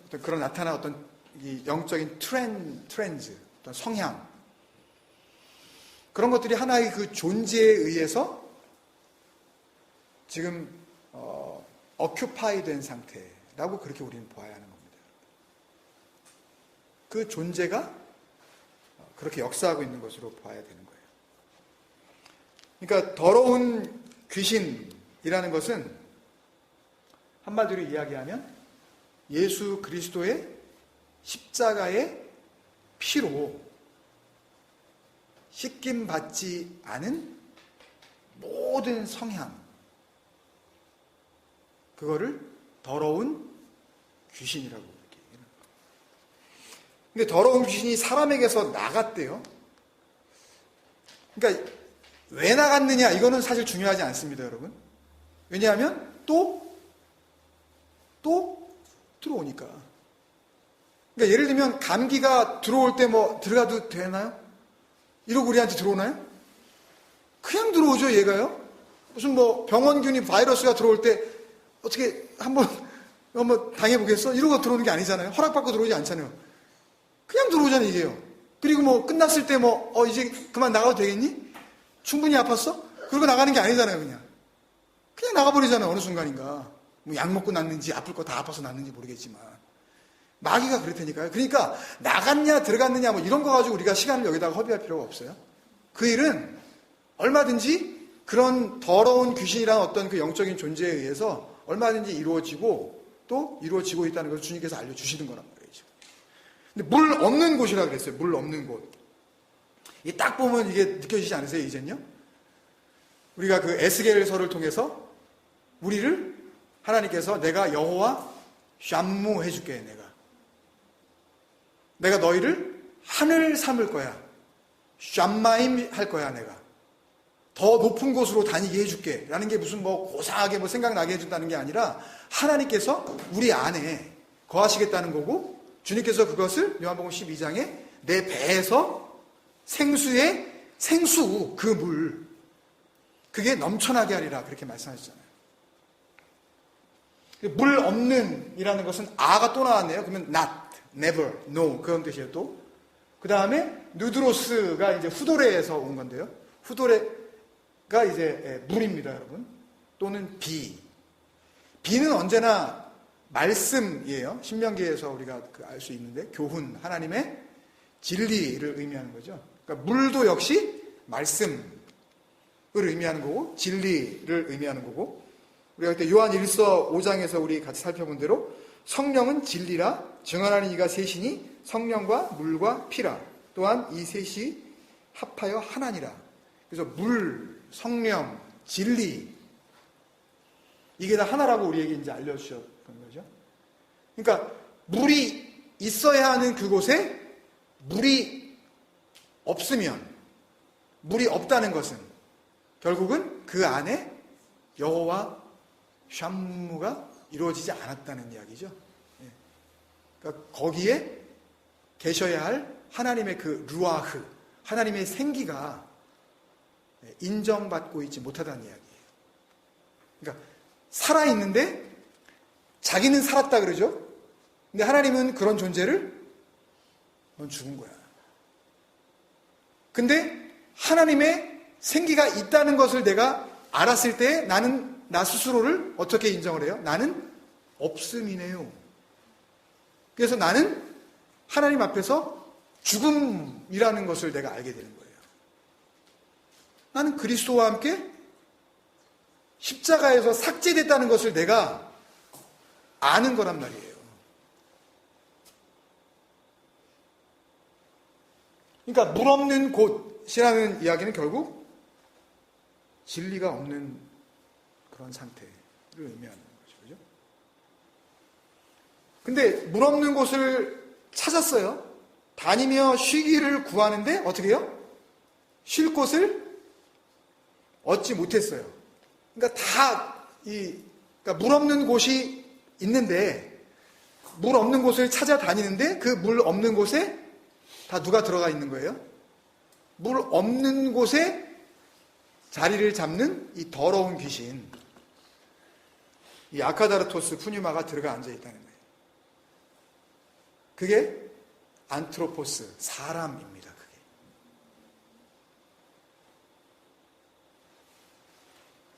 어떤 그런 나타난 어떤 이 영적인 트렌즈, 어떤 성향, 그런 것들이 하나의 그 존재에 의해서 지금 어큐파이 된 상태라고 그렇게 우리는 보아야 하는 겁니다. 그 존재가 그렇게 역사하고 있는 것으로 봐야 되는 거예요. 그러니까 더러운 귀신이라는 것은 한마디로 이야기하면 예수 그리스도의 십자가의 피로 씻김받지 않은 모든 성향, 그거를 더러운 귀신이라고 얘기해요. 근데 더러운 귀신이 사람에게서 나갔대요. 그러니까 왜 나갔느냐, 이거는 사실 중요하지 않습니다, 여러분. 왜냐하면 또 들어오니까. 그러니까 예를 들면 감기가 들어올 때 들어가도 되나요? 이러고 우리한테 들어오나요? 그냥 들어오죠, 얘가요. 무슨 병원균이 바이러스가 들어올 때 어떻게 한번 당해보겠어? 이러고 들어오는 게 아니잖아요. 허락받고 들어오지 않잖아요. 그냥 들어오잖아요, 이게요. 그리고 끝났을 때 이제 그만 나가도 되겠니? 충분히 아팠어? 그러고 나가는 게 아니잖아요, 그냥. 그냥 나가버리잖아요, 어느 순간인가. 약 먹고 났는지, 아플 거 다 아파서 났는지 모르겠지만. 마귀가 그렇다니까요. 그러니까 나갔냐 들어갔느냐 이런 거 가지고 우리가 시간을 여기다가 허비할 필요가 없어요. 그 일은 얼마든지 그런 더러운 귀신이라는 어떤 그 영적인 존재에 의해서 얼마든지 이루어지고 또 이루어지고 있다는 것을 주님께서 알려주시는 거란 말이죠. 근데 물 없는 곳이라 그랬어요. 물 없는 곳. 이게 딱 보면 이게 느껴지지 않으세요, 이젠요? 우리가 그 에스겔서를 통해서 우리를 하나님께서 내가 여호와 샴무 해줄게, 내가 너희를 하늘 삼을 거야. 샴마임 할 거야, 내가. 더 높은 곳으로 다니게 해줄게. 라는 게 무슨 고상하게 생각나게 해준다는 게 아니라 하나님께서 우리 안에 거하시겠다는 거고, 주님께서 그것을 요한복음 12장에 내 배에서 생수, 그 물, 그게 넘쳐나게 하리라. 그렇게 말씀하셨잖아요. 물 없는 이라는 것은 아가 또 나왔네요. 그러면 not, never, no 그런 뜻이에요. 또 그 다음에 누드로스가 이제 후도레에서 온 건데요. 후도레가 이제 물입니다, 여러분. 또는 비는 언제나 말씀이에요. 신명기에서 우리가 알 수 있는데 교훈, 하나님의 진리를 의미하는 거죠. 그러니까 물도 역시 말씀을 의미하는 거고 진리를 의미하는 거고, 우리가 그때 요한 1서 5장에서 우리 같이 살펴본 대로 성령은 진리라 증언하는 이가 셋이니 성령과 물과 피라. 또한 이 셋이 합하여 하나니라. 그래서 물, 성령, 진리, 이게 다 하나라고 우리에게 이제 알려주셨던 거죠. 그러니까 물이 있어야 하는 그곳에 물이 없으면, 물이 없다는 것은 결국은 그 안에 여호와 샴무가 이루어지지 않았다는 이야기죠. 그러니까 거기에 계셔야 할 하나님의 그 루아흐, 하나님의 생기가 인정받고 있지 못하다는 이야기예요. 그러니까 살아있는데 자기는 살았다 그러죠. 근데 하나님은 그런 존재를 넌 죽은 거야. 근데 하나님의 생기가 있다는 것을 내가 알았을 때 나는 나 스스로를 어떻게 인정을 해요? 나는 없음이네요. 그래서 나는 하나님 앞에서 죽음이라는 것을 내가 알게 되는 거예요. 나는 그리스도와 함께 십자가에서 삭제됐다는 것을 내가 아는 거란 말이에요. 그러니까 물 없는 곳이라는 이야기는 결국 진리가 없는 그런 상태를 의미하는 거죠. 그죠? 근데 물 없는 곳을 찾았어요. 다니며 쉬기를 구하는데 어떻게 해요? 쉴 곳을 얻지 못했어요. 그러니까 그러니까 물 없는 곳이 있는데 물 없는 곳을 찾아다니는데 그 물 없는 곳에 다 누가 들어가 있는 거예요? 물 없는 곳에 자리를 잡는 이 더러운 귀신, 이 아카다르토스 푸뉴마가 들어가 앉아 있다는 거예요. 그게 안트로포스, 사람입니다. 그게.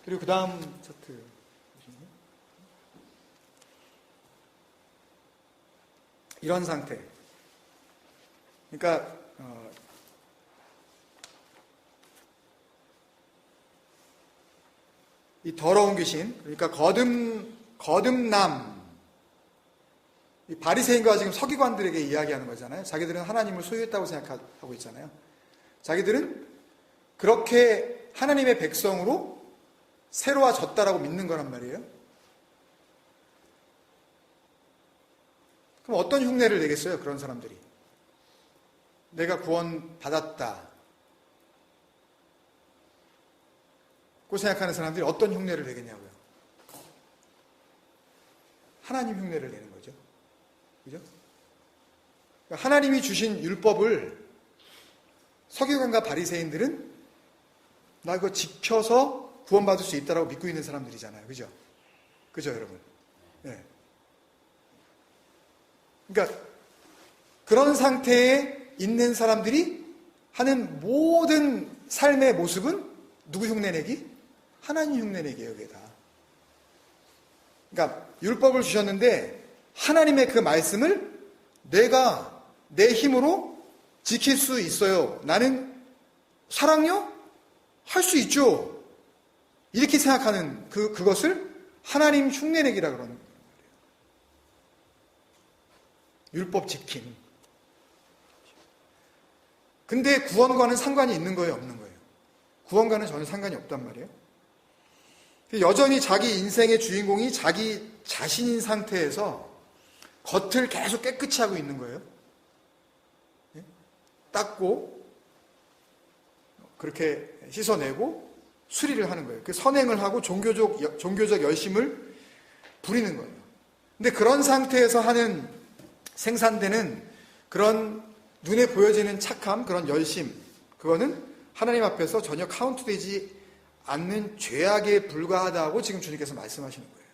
그리고 그 다음 차트 보시면 이런 상태. 그러니까 이 더러운 귀신, 그러니까 거듭남, 이 바리새인과 지금 서기관들에게 이야기하는 거잖아요. 자기들은 하나님을 소유했다고 생각하고 있잖아요. 자기들은 그렇게 하나님의 백성으로 새로워졌다라고 믿는 거란 말이에요. 그럼 어떤 흉내를 내겠어요? 그런 사람들이. 내가 구원 받았다 고 생각하는 사람들이 어떤 흉내를 내겠냐고요. 하나님 흉내를 내는 거죠. 그죠? 하나님이 주신 율법을 서기관과 바리새인들은 나 이거 지켜서 구원받을 수 있다라고 믿고 있는 사람들이잖아요. 그죠? 그죠, 여러분? 네. 그러니까 그런 상태에 있는 사람들이 하는 모든 삶의 모습은 누구 흉내내기? 하나님 흉내내기예요, 그게 다. 그러니까 율법을 주셨는데 하나님의 그 말씀을 내가 내 힘으로 지킬 수 있어요. 나는 사랑요? 할 수 있죠. 이렇게 생각하는 그것을 하나님 흉내내기라 그러는 거예요. 율법 지킴. 근데 구원과는 상관이 있는 거예요, 없는 거예요? 구원과는 전혀 상관이 없단 말이에요. 여전히 자기 인생의 주인공이 자기 자신인 상태에서 겉을 계속 깨끗이 하고 있는 거예요. 닦고 그렇게 씻어내고 수리를 하는 거예요. 그 선행을 하고 종교적 열심을 부리는 거예요. 근데 그런 상태에서 하는 생산되는 그런 눈에 보여지는 착함, 그런 열심, 그거는 하나님 앞에서 전혀 카운트되지 않는 죄악에 불과하다고 지금 주님께서 말씀하시는 거예요.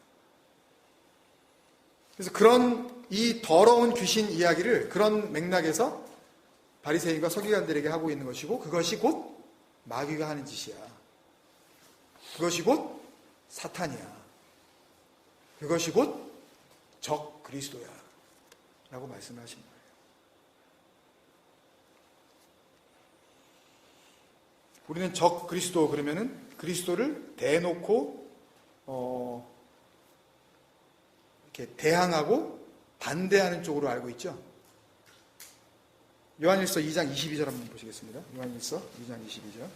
그래서 그런 이 더러운 귀신 이야기를 그런 맥락에서 바리새인과 서기관들에게 하고 있는 것이고, 그것이 곧 마귀가 하는 짓이야. 그것이 곧 사탄이야. 그것이 곧 적 그리스도야. 라고 말씀을 하신 거예요. 우리는 적 그리스도 그러면은 그리스도를 대놓고 이렇게 대항하고 반대하는 쪽으로 알고 있죠. 요한일서 2장 22절 한번 보시겠습니다. 요한일서 2장 22절.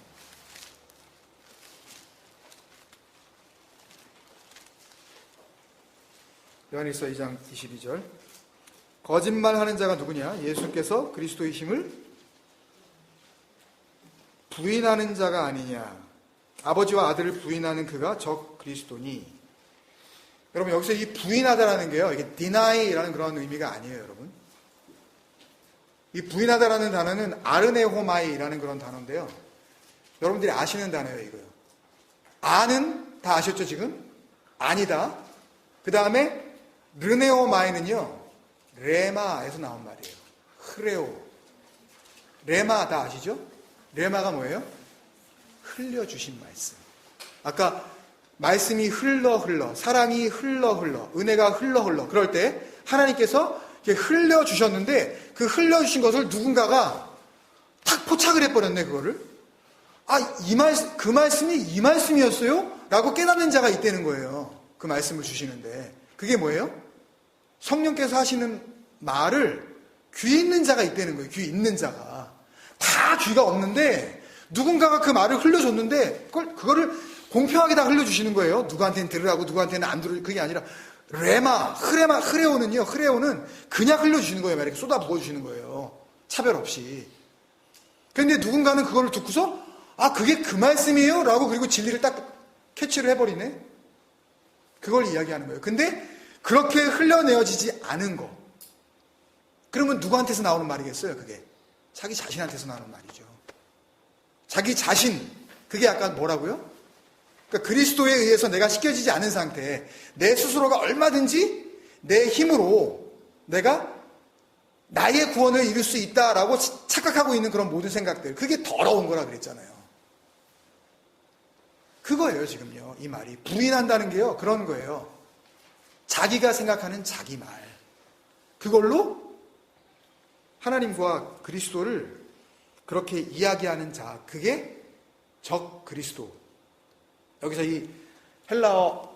요한일서 2장 22절. 거짓말하는 자가 누구냐? 예수께서 그리스도이심을 부인하는 자가 아니냐? 아버지와 아들을 부인하는 그가 적 그리스도니. 여러분, 여기서 이 부인하다라는 게요, 이게 deny라는 그런 의미가 아니에요, 여러분. 이 부인하다라는 단어는 아르네호마이라는 그런 단어인데요. 여러분들이 아시는 단어예요, 이거요. 아는 다 아셨죠, 지금? 아니다. 그 다음에 르네오마이는요, 레마에서 나온 말이에요. 흐레오. 레마 다 아시죠? 레마가 뭐예요? 흘려주신 말씀. 아까 말씀이 흘러 사랑이 흘러 은혜가 흘러 그럴 때 하나님께서 이렇게 흘려주셨는데 그 흘려주신 것을 누군가가 탁 포착을 해버렸네. 그거를 그 말씀이 이 말씀이었어요? 라고 깨닫는 자가 있다는 거예요. 그 말씀을 주시는데 그게 뭐예요? 성령께서 하시는 말을 귀 있는 자가 있다는 거예요. 귀 있는 자가. 다 귀가 없는데 누군가가 그 말을 흘려줬는데 그거를 공평하게 다 흘려주시는 거예요. 누구한테는 들으라고 누구한테는 안 들으라고. 그게 아니라 흐레오는요. 흐레오는 그냥 흘려주시는 거예요. 이렇게 쏟아 부어주시는 거예요. 차별 없이. 그런데 누군가는 그걸 듣고서 그게 그 말씀이에요? 라고 그리고 진리를 딱 캐치를 해버리네. 그걸 이야기하는 거예요. 근데 그렇게 흘려내어지지 않은 거. 그러면 누구한테서 나오는 말이겠어요, 그게? 자기 자신한테서 나오는 말이죠. 자기 자신, 그게 약간 뭐라고요? 그러니까 그리스도에 의해서 내가 씻겨지지 않은 상태에 내 스스로가 얼마든지 내 힘으로 내가 나의 구원을 이룰 수 있다라고 착각하고 있는 그런 모든 생각들, 그게 더러운 거라 그랬잖아요. 그거예요, 지금요. 이 말이. 부인한다는 게요, 그런 거예요. 자기가 생각하는 자기 말. 그걸로 하나님과 그리스도를 그렇게 이야기하는 자, 그게 적 그리스도. 여기서 이 헬라어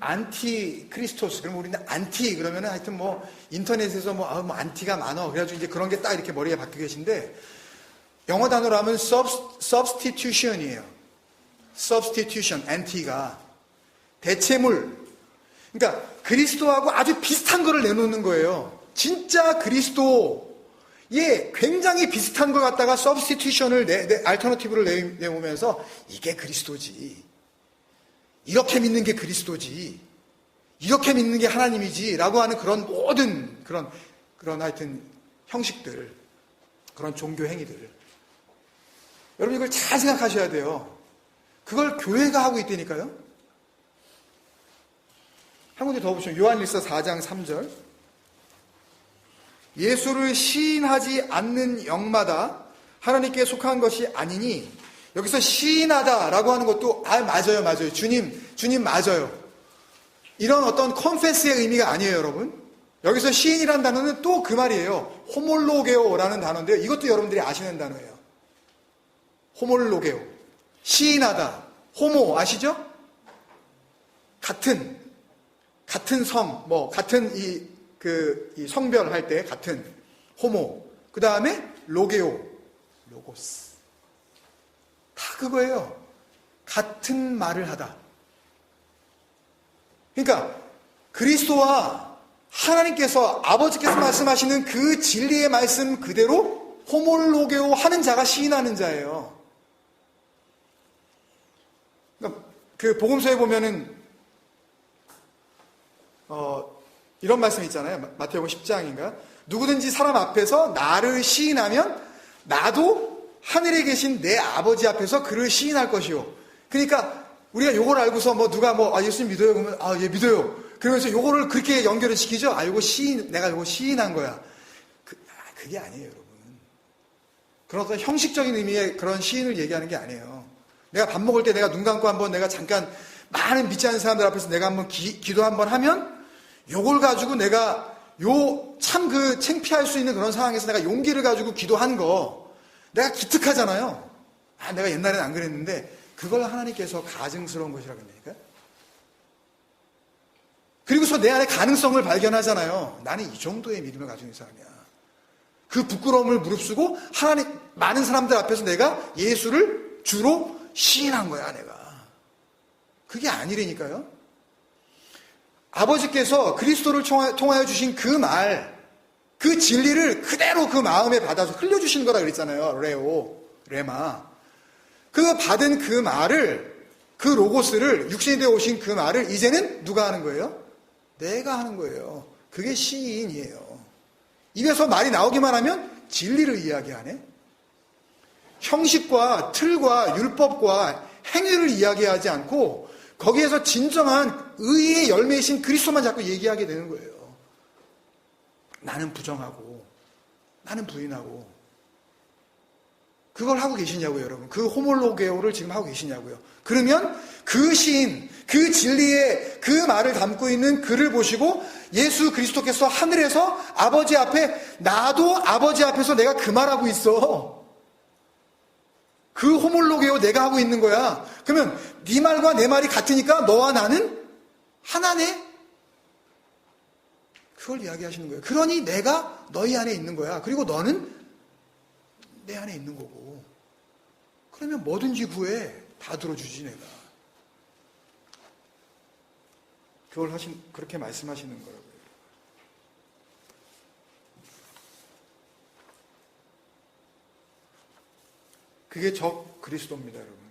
안티 크리스토스, 그러면 우리는 안티 그러면은 하여튼 뭐 인터넷에서 뭐 안티가 많어. 그래가지고 이제 그런 게 딱 이렇게 머리에 박혀 계신데, 영어 단어로 하면 substitution이에요. substitution, anti가 대체물. 그러니까 그리스도하고 아주 비슷한 거를 내놓는 거예요. 진짜 그리스도에 굉장히 비슷한 걸 갖다가 substitution을 알터너티브를 내오면서 이게 그리스도지. 이렇게 믿는 게 그리스도지. 이렇게 믿는 게 하나님이지. 라고 하는 그런 모든 그런 하여튼 형식들, 그런 종교 행위들. 여러분 이걸 잘 생각하셔야 돼요. 그걸 교회가 하고 있다니까요. 한 군데 더 보시면 요한일서 4장 3절. 예수를 시인하지 않는 영마다 하나님께 속한 것이 아니니, 여기서 시인하다라고 하는 것도 맞아요. 주님 맞아요. 이런 어떤 컨페스의 의미가 아니에요, 여러분. 여기서 시인이라는 단어는 또 그 말이에요. 호몰로게오라는 단어인데요. 이것도 여러분들이 아시는 단어예요. 호몰로게오. 시인하다. 호모 아시죠? 같은 성, 같은 이 성별 할 때 같은 호모. 그 다음에 로게오. 로고스. 다 그거예요. 같은 말을 하다. 그러니까 그리스도와 하나님께서, 아버지께서 말씀하시는 그 진리의 말씀 그대로 호몰로게오 하는 자가 시인하는 자예요. 그러니까 그 복음서에 보면은 이런 말씀 있잖아요. 마태복음 10장인가? 누구든지 사람 앞에서 나를 시인하면 나도 하늘에 계신 내 아버지 앞에서 그를 시인할 것이요. 그러니까 우리가 요걸 알고서 누가 예수님 믿어요? 그러면 예 믿어요. 그러면서 요거를 그렇게 연결을 시키죠. 내가 요거 시인한 거야. 그게 아니에요, 여러분. 그런 어떤 형식적인 의미의 그런 시인을 얘기하는 게 아니에요. 내가 밥 먹을 때 내가 눈 감고 한번 내가 잠깐 많은 믿지 않는 사람들 앞에서 내가 한번 기도 한번 하면, 요걸 가지고 내가 참 창피할 수 있는 그런 상황에서 내가 용기를 가지고 기도한 거, 내가 기특하잖아요. 내가 옛날엔 안 그랬는데, 그걸 하나님께서 가증스러운 것이라고 합니까? 그리고서 내 안에 가능성을 발견하잖아요. 나는 이 정도의 믿음을 가지고 있는 사람이야. 그 부끄러움을 무릅쓰고 많은 사람들 앞에서 내가 예수를 주로 시인한 거야, 내가. 그게 아니라니까요. 아버지께서 그리스도를 통하여 주신 그 말, 그 진리를 그대로 그 마음에 받아서 흘려주시는 거라 그랬잖아요. 레마. 그 받은 그 말을, 그 로고스를, 육신이 되어 오신 그 말을 이제는 누가 하는 거예요? 내가 하는 거예요. 그게 시인이에요. 입에서 말이 나오기만 하면 진리를 이야기하네. 형식과 틀과 율법과 행위를 이야기하지 않고 거기에서 진정한 의의 열매이신 그리스도만 자꾸 얘기하게 되는 거예요. 나는 부정하고 나는 부인하고. 그걸 하고 계시냐고요, 여러분. 그 호몰로게오를 지금 하고 계시냐고요. 그러면 그 시인, 그 진리의 그 말을 담고 있는 글을 보시고 예수 그리스도께서 하늘에서 아버지 앞에, 나도 아버지 앞에서 내가 그 말하고 있어. 그 호몰로게오 내가 하고 있는 거야. 그러면 네 말과 내 말이 같으니까 너와 나는 하나네? 그걸 이야기하시는 거예요. 그러니 내가 너희 안에 있는 거야. 그리고 너는 내 안에 있는 거고. 그러면 뭐든지 구해. 다 들어주지, 내가. 그렇게 말씀하시는 거라고요. 그게 적 그리스도입니다, 여러분.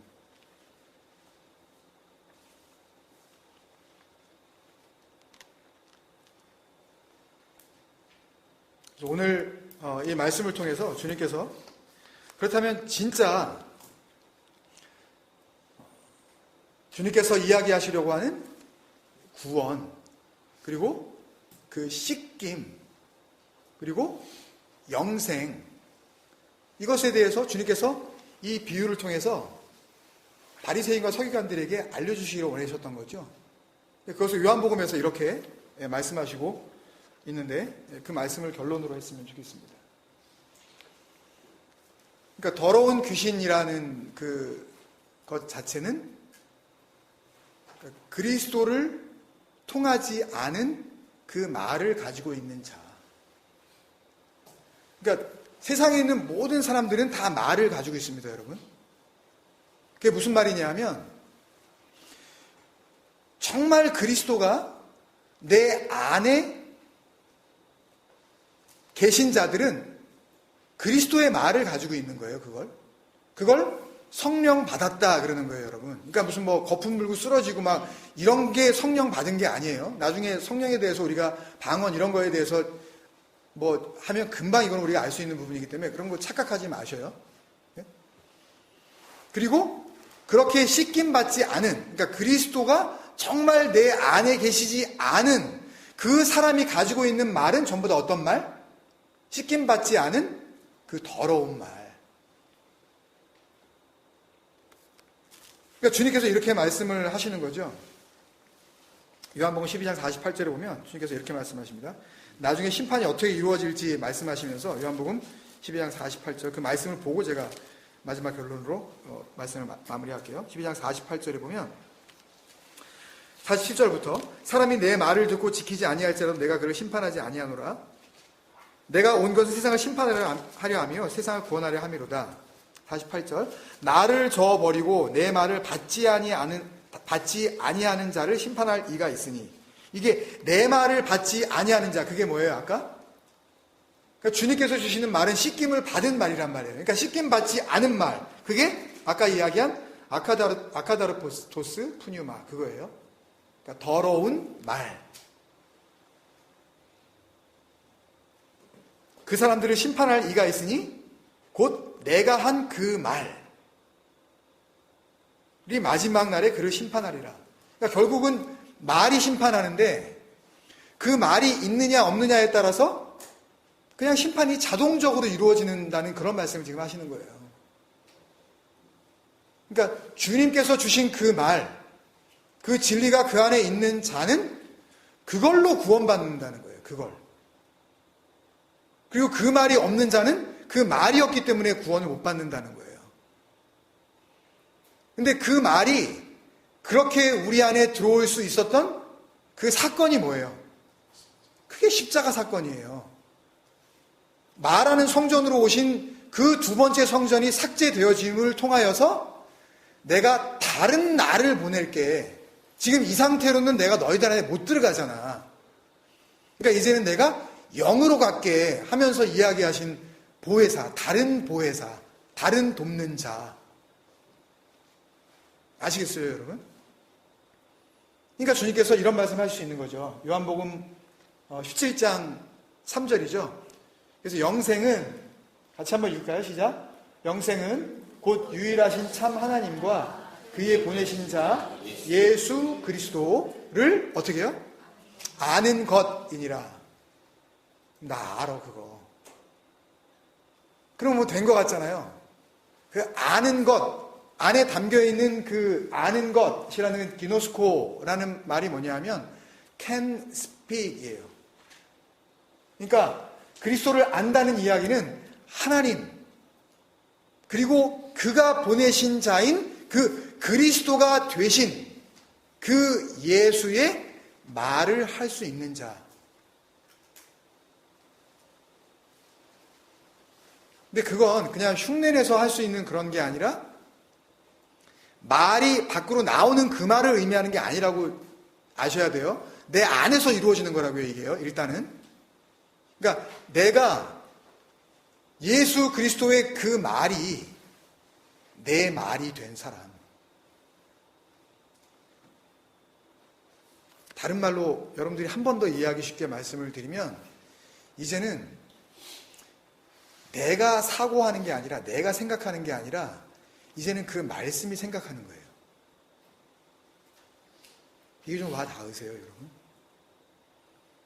오늘 이 말씀을 통해서 주님께서 그렇다면 진짜 주님께서 이야기하시려고 하는 구원, 그리고 그 씻김, 그리고 영생, 이것에 대해서 주님께서 이 비유를 통해서 바리새인과 서기관들에게 알려주시기를 원하셨던 거죠. 그것을 요한복음에서 이렇게 말씀하시고 있는데 그 말씀을 결론으로 했으면 좋겠습니다. 그러니까 더러운 귀신이라는 것 자체는 그리스도를 통하지 않은 그 말을 가지고 있는 자. 그러니까 세상에 있는 모든 사람들은 다 말을 가지고 있습니다, 여러분. 그게 무슨 말이냐면 정말 그리스도가 내 안에 계신 자들은 그리스도의 말을 가지고 있는 거예요, 그걸 성령 받았다 그러는 거예요, 여러분. 그러니까 무슨 거품 불고 쓰러지고 막 이런 게 성령 받은 게 아니에요. 나중에 성령에 대해서 우리가 방언 이런 거에 대해서 하면 금방 이건 우리가 알 수 있는 부분이기 때문에 그런 거 착각하지 마셔요. 그리고 그렇게 씻김 받지 않은, 그러니까 그리스도가 정말 내 안에 계시지 않은 그 사람이 가지고 있는 말은 전부 다 어떤 말? 씻김 받지 않은 그 더러운 말. 그러니까 주님께서 이렇게 말씀을 하시는 거죠. 요한복음 12장 48절에 보면 주님께서 이렇게 말씀하십니다. 나중에 심판이 어떻게 이루어질지 말씀하시면서 요한복음 12장 48절 그 말씀을 보고 제가 마지막 결론으로 말씀을 마무리할게요. 12장 48절에 보면 47절부터 사람이 내 말을 듣고 지키지 아니할지라도 내가 그를 심판하지 아니하노라. 내가 온 것은 세상을 심판하려 하며 세상을 구원하려 함이로다. 48절 나를 저버리고 내 말을 받지 아니하는 자를 심판할 이가 있으니. 이게 내 말을 받지 아니하는 자, 그게 뭐예요 아까? 그러니까 주님께서 주시는 말은 씻김을 받은 말이란 말이에요. 그러니까 씻김 받지 않은 말, 그게 아까 이야기한 아카다르토스 푸뉴마, 그거예요. 그러니까 더러운 말. 그 사람들을 심판할 이가 있으니 곧 내가 한 그 말이 마지막 날에 그를 심판하리라. 그러니까 결국은 말이 심판하는데 그 말이 있느냐 없느냐에 따라서 그냥 심판이 자동적으로 이루어진다는 그런 말씀을 지금 하시는 거예요. 그러니까 주님께서 주신 그 말, 그 진리가 그 안에 있는 자는 그걸로 구원받는다는 거예요. 그걸. 그리고 그 말이 없는 자는 그 말이 없기 때문에 구원을 못 받는다는 거예요. 근데 그 말이 그렇게 우리 안에 들어올 수 있었던 그 사건이 뭐예요? 그게 십자가 사건이에요. 말하는 성전으로 오신 그 두 번째 성전이 삭제되어짐을 통하여서 내가 다른 나를 보낼게. 지금 이 상태로는 내가 너희들 안에 못 들어가잖아. 그러니까 이제는 내가 영으로 갈게 하면서 이야기하신 보혜사, 다른 돕는 자. 아시겠어요, 여러분? 그러니까 주님께서 이런 말씀 하실 수 있는 거죠. 요한복음 17장 3절이죠. 그래서 영생은, 같이 한번 읽을까요? 시작. 영생은 곧 유일하신 참 하나님과 그의 보내신 자 예수 그리스도를 어떻게 해요? 아는 것이니라. 나 알아, 그거. 그럼 뭐 된 것 같잖아요. 그 아는 것, 안에 담겨있는 그 아는 것이라는 기노스코라는 말이 뭐냐면 can speak이에요. 그러니까 그리스도를 안다는 이야기는 하나님, 그리고 그가 보내신 자인 그 그리스도가 되신 그 예수의 말을 할 수 있는 자. 근데 그건 그냥 흉내내서 할 수 있는 그런 게 아니라 말이 밖으로 나오는 그 말을 의미하는 게 아니라고 아셔야 돼요. 내 안에서 이루어지는 거라고요, 이게요, 일단은. 그러니까 내가 예수 그리스도의 그 말이 내 말이 된 사람. 다른 말로 여러분들이 한 번 더 이해하기 쉽게 말씀을 드리면 이제는 내가 사고하는 게 아니라, 내가 생각하는 게 아니라 이제는 그 말씀이 생각하는 거예요. 이게 좀 와 닿으세요, 여러분?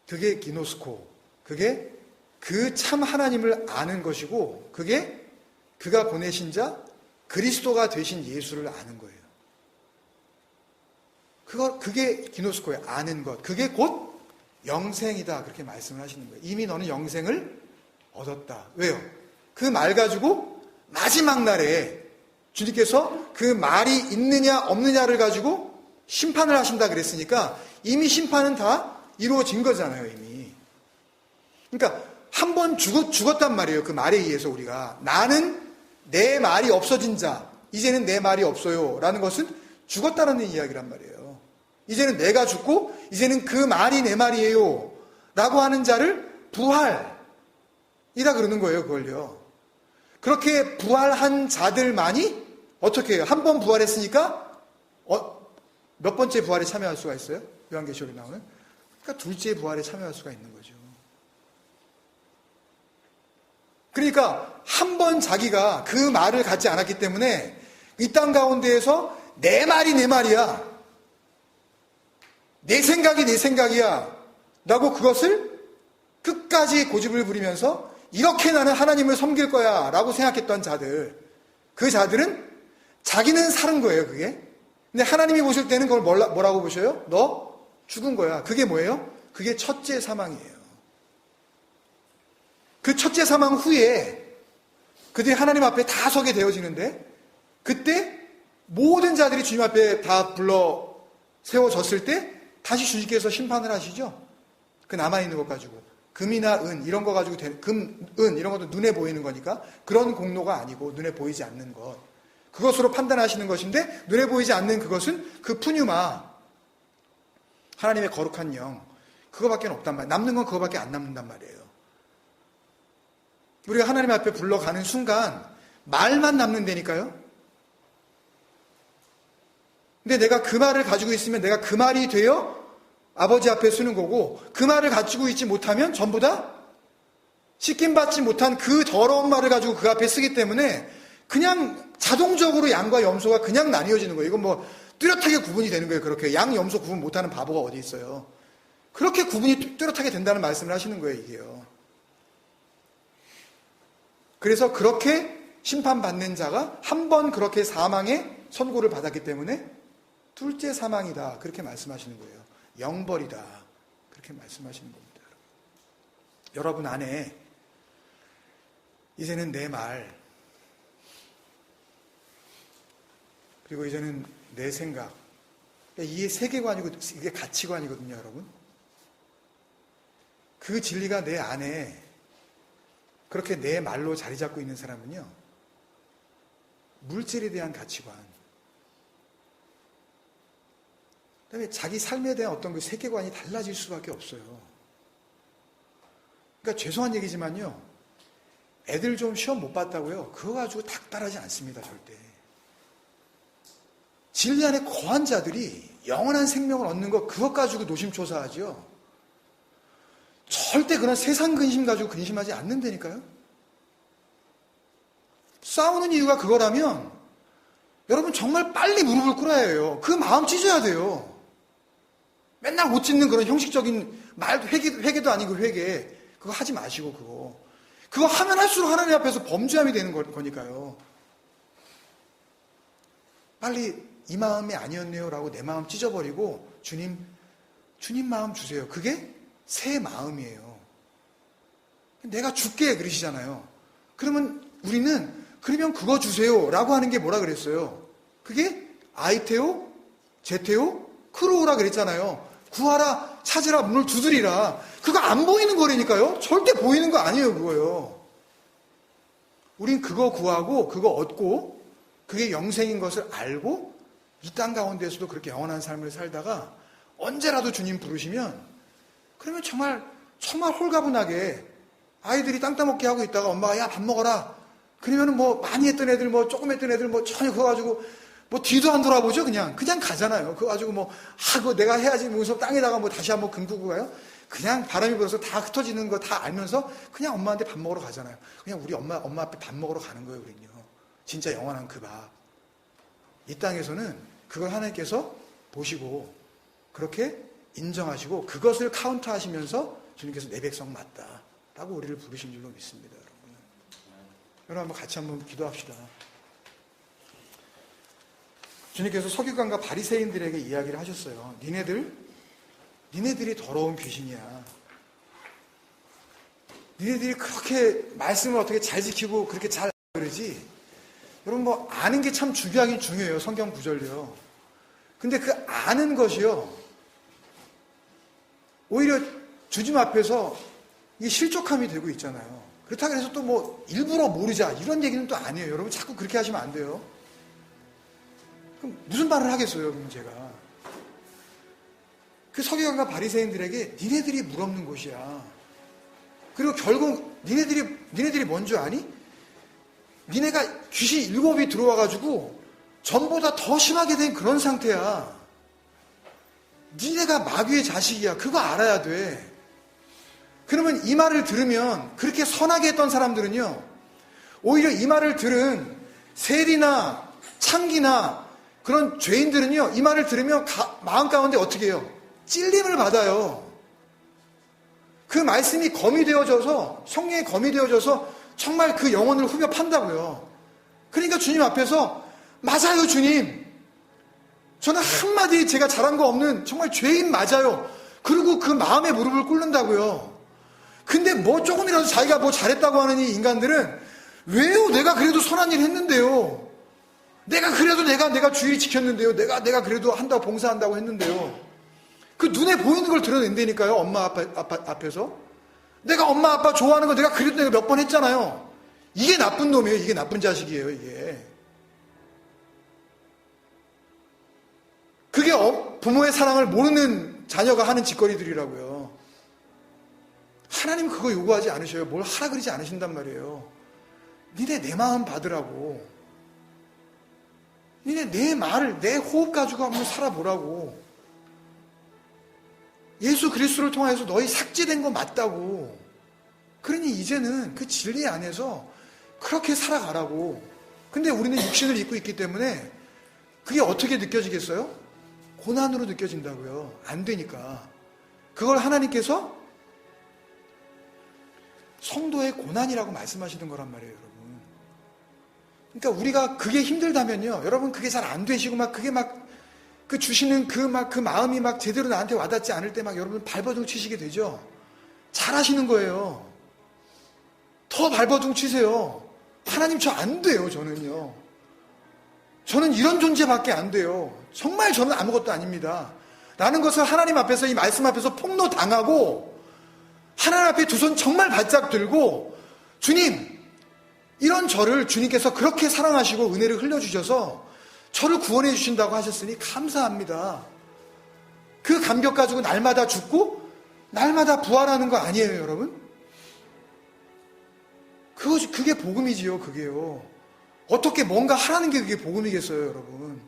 그게 기노스코, 그게 그 참 하나님을 아는 것이고, 그게 그가 보내신 자 그리스도가 되신 예수를 아는 거예요. 그게 기노스코예요. 아는 것. 그게 곧 영생이다. 그렇게 말씀을 하시는 거예요. 이미 너는 영생을 얻었다. 왜요? 그 말 가지고 마지막 날에 주님께서 그 말이 있느냐 없느냐를 가지고 심판을 하신다 그랬으니까 이미 심판은 다 이루어진 거잖아요, 이미. 그러니까 한 번 죽었단 말이에요. 그 말에 의해서 우리가. 나는 내 말이 없어진 자, 이제는 내 말이 없어요. 라는 것은 죽었다는 이야기란 말이에요. 이제는 내가 죽고, 이제는 그 말이 내 말이에요. 라고 하는 자를 부활이라 그러는 거예요, 그걸요. 그렇게 부활한 자들만이 어떻게 해요? 한 번 부활했으니까, 몇 번째 부활에 참여할 수가 있어요? 요한계시록에 나오는? 그러니까 둘째 부활에 참여할 수가 있는 거죠. 그러니까 한 번 자기가 그 말을 갖지 않았기 때문에 이 땅 가운데에서 내 말이 내 말이야, 내 생각이 내 생각이야 라고 그것을 끝까지 고집을 부리면서 이렇게 나는 하나님을 섬길 거야 라고 생각했던 자들, 그 자들은 자기는 사는 거예요, 그게. 근데 하나님이 보실 때는 그걸 뭐라고 보셔요? 너 죽은 거야. 그게 뭐예요? 그게 첫째 사망이에요. 그 첫째 사망 후에 그들이 하나님 앞에 다 서게 되어지는데, 그때 모든 자들이 주님 앞에 다 불러 세워졌을 때 다시 주님께서 심판을 하시죠. 그 남아있는 것 가지고. 금이나 은 이런 거 가지고 금, 은 이런 것도 눈에 보이는 거니까 그런 공로가 아니고 눈에 보이지 않는 것, 그것으로 판단하시는 것인데, 눈에 보이지 않는 그것은 그 푸뉴마, 하나님의 거룩한 영, 그거밖에 없단 말이에요. 남는 건 그거밖에 안 남는단 말이에요. 우리가 하나님 앞에 불러가는 순간 말만 남는다니까요. 근데 내가 그 말을 가지고 있으면 내가 그 말이 되어 아버지 앞에 쓰는 거고, 그 말을 가지고 있지 못하면 전부 다 씻김받지 못한 그 더러운 말을 가지고 그 앞에 쓰기 때문에 그냥 자동적으로 양과 염소가 그냥 나뉘어지는 거예요. 이건 뭐 뚜렷하게 구분이 되는 거예요. 그렇게 양, 염소 구분 못하는 바보가 어디 있어요. 그렇게 구분이 뚜렷하게 된다는 말씀을 하시는 거예요, 이게요. 그래서 그렇게 심판받는 자가 한 번 그렇게 사망의 선고를 받았기 때문에 둘째 사망이다, 그렇게 말씀하시는 거예요. 영벌이다, 그렇게 말씀하시는 겁니다. 여러분 안에 이제는 내 말, 그리고 이제는 내 생각, 이게 세계관이고 이게 가치관이거든요, 여러분. 그 진리가 내 안에 그렇게 내 말로 자리 잡고 있는 사람은요, 물질에 대한 가치관, 그다음에 자기 삶에 대한 어떤 그 세계관이 달라질 수밖에 없어요. 그러니까 죄송한 얘기지만요, 애들 좀 시험 못 봤다고요, 그거 가지고 닥달하지 않습니다, 절대. 진리 안에 거한 자들이 영원한 생명을 얻는 것, 그것 가지고 노심초사하죠. 절대 그런 세상 근심 가지고 근심하지 않는다니까요. 싸우는 이유가 그거라면 여러분 정말 빨리 무릎을 꿇어야 해요. 그 마음 찢어야 돼요. 맨날 옷 찢는 그런 형식적인 말, 회개도 아니고 회개, 그거 하지 마시고, 그거 하면 할수록 하나님 앞에서 범죄함이 되는 거니까요. 빨리 이 마음이 아니었네요 라고 내 마음 찢어버리고 주님 마음 주세요. 그게 새 마음이에요. 내가 줄게 그러시잖아요. 그러면 우리는 그러면 그거 주세요 라고 하는 게 뭐라 그랬어요? 그게 아이테오, 제테오, 크로우라 그랬잖아요. 구하라, 찾으라, 문을 두드리라. 그거 안 보이는 거라니까요. 절대 보이는 거 아니에요, 그거요. 우린 그거 구하고 그거 얻고 그게 영생인 것을 알고 이 땅 가운데서도 그렇게 영원한 삶을 살다가 언제라도 주님 부르시면, 그러면 정말 홀가분하게 아이들이 땅 따먹게 하고 있다가 엄마가 야 밥 먹어라 그러면은 뭐 많이 했던 애들, 뭐 조금 했던 애들 뭐 전혀 그거 가지고 뭐 뒤도 안 돌아보죠. 그냥 가잖아요. 그거 가지고 뭐 그거 내가 해야지 무슨 땅에다가 뭐 다시 한번 금꾸고 가요. 그냥 바람이 불어서 다 흩어지는 거 다 알면서 그냥 엄마한테 밥 먹으러 가잖아요. 그냥 우리 엄마 앞에 밥 먹으러 가는 거예요, 우리는요. 진짜 영원한 그 밥. 이 땅에서는 그걸 하나님께서 보시고 그렇게 인정하시고 그것을 카운트하시면서 주님께서 내 백성 맞다 라고 우리를 부르신 줄로 믿습니다. 여러분 한번 같이 한번 기도합시다. 주님께서 서기관과 바리새인들에게 이야기를 하셨어요. 니네들이 더러운 귀신이야. 니네들이 그렇게 말씀을 어떻게 잘 지키고 그렇게 잘 그러지. 여러분 뭐 아는 게 참 중요하긴 중요해요. 성경 구절이요. 근데 그 아는 것이요. 오히려 주님 앞에서 이게 실족함이 되고 있잖아요. 그렇다고 해서 또 뭐 일부러 모르자 이런 얘기는 또 아니에요. 여러분 자꾸 그렇게 하시면 안 돼요. 그럼 무슨 말을 하겠어요, 그럼 제가. 그 서기관과 바리새인들에게 니네들이 물 없는 곳이야. 그리고 결국 니네들이 뭔 줄 아니? 니네가 귀신 7이 들어와가지고 전보다 더 심하게 된 그런 상태야. 니네가 마귀의 자식이야. 그거 알아야 돼. 그러면 이 말을 들으면 그렇게 선하게 했던 사람들은요, 오히려 이 말을 들은 세리나 창기나 그런 죄인들은요, 이 말을 들으면 마음 가운데 어떻게 해요? 찔림을 받아요. 그 말씀이 검이 되어져서, 성령의 검이 되어져서 정말 그 영혼을 후벼 판다고요. 그러니까 주님 앞에서 맞아요, 주님. 저는 한마디 제가 잘한 거 없는 정말 죄인 맞아요. 그리고 그 마음에 무릎을 꿇는다고요. 근데 뭐 조금이라도 자기가 뭐 잘했다고 하는 이 인간들은 왜요? 내가 그래도 선한 일 했는데요. 내가 그래도 내가 주일 지켰는데요. 내가 그래도 한다고 봉사한다고 했는데요. 그 눈에 보이는 걸 드러낸다니까요. 엄마 앞에서. 내가 엄마 아빠 좋아하는 거 내가 몇 번 했잖아요. 이게 나쁜 놈이에요. 이게 나쁜 자식이에요. 이게. 그게 부모의 사랑을 모르는 자녀가 하는 짓거리들이라고요. 하나님 그거 요구하지 않으셔요. 뭘 하라 그러지 않으신단 말이에요. 니네 내 마음 받으라고. 니네 내 말을, 내 호흡 가지고 한번 살아보라고. 예수 그리스도를 통해서 너희 삭제된 거 맞다고. 그러니 이제는 그 진리 안에서 그렇게 살아가라고. 근데 우리는 육신을 입고 있기 때문에 그게 어떻게 느껴지겠어요? 고난으로 느껴진다고요. 안 되니까. 그걸 하나님께서 성도의 고난이라고 말씀하시는 거란 말이에요, 여러분. 그러니까 우리가 그게 힘들다면요, 여러분 그게 잘 안 되시고 그게 그 주시는 그 마음이 제대로 나한테 와닿지 않을 때 여러분 발버둥 치시게 되죠. 잘 하시는 거예요. 더 발버둥 치세요. 하나님 저 안 돼요, 저는요. 저는 이런 존재밖에 안 돼요. 정말 저는 아무것도 아닙니다. 라는 것을 하나님 앞에서 이 말씀 앞에서 폭로당하고 하나님 앞에 두 손 정말 바짝 들고 주님, 이런 저를 주님께서 그렇게 사랑하시고 은혜를 흘려주셔서 저를 구원해 주신다고 하셨으니 감사합니다. 그 감격 가지고 날마다 죽고 날마다 부활하는 거 아니에요, 여러분? 그게 복음이지요, 그게요. 어떻게 뭔가 하라는 게 그게 복음이겠어요, 여러분?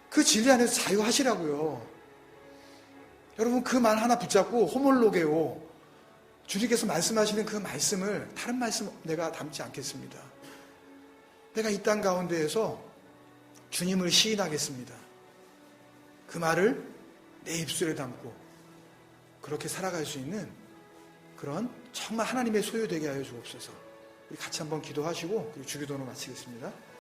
그 진리 안에서 자유하시라고요. 여러분 그 말 하나 붙잡고 호몰로게오, 주님께서 말씀하시는 그 말씀을 다른 말씀 내가 담지 않겠습니다. 내가 이 땅 가운데에서 주님을 시인하겠습니다. 그 말을 내 입술에 담고 그렇게 살아갈 수 있는 그런 정말 하나님의 소유되게 하여 주옵소서. 우리 같이 한번 기도하시고 그리고 주기도로 마치겠습니다.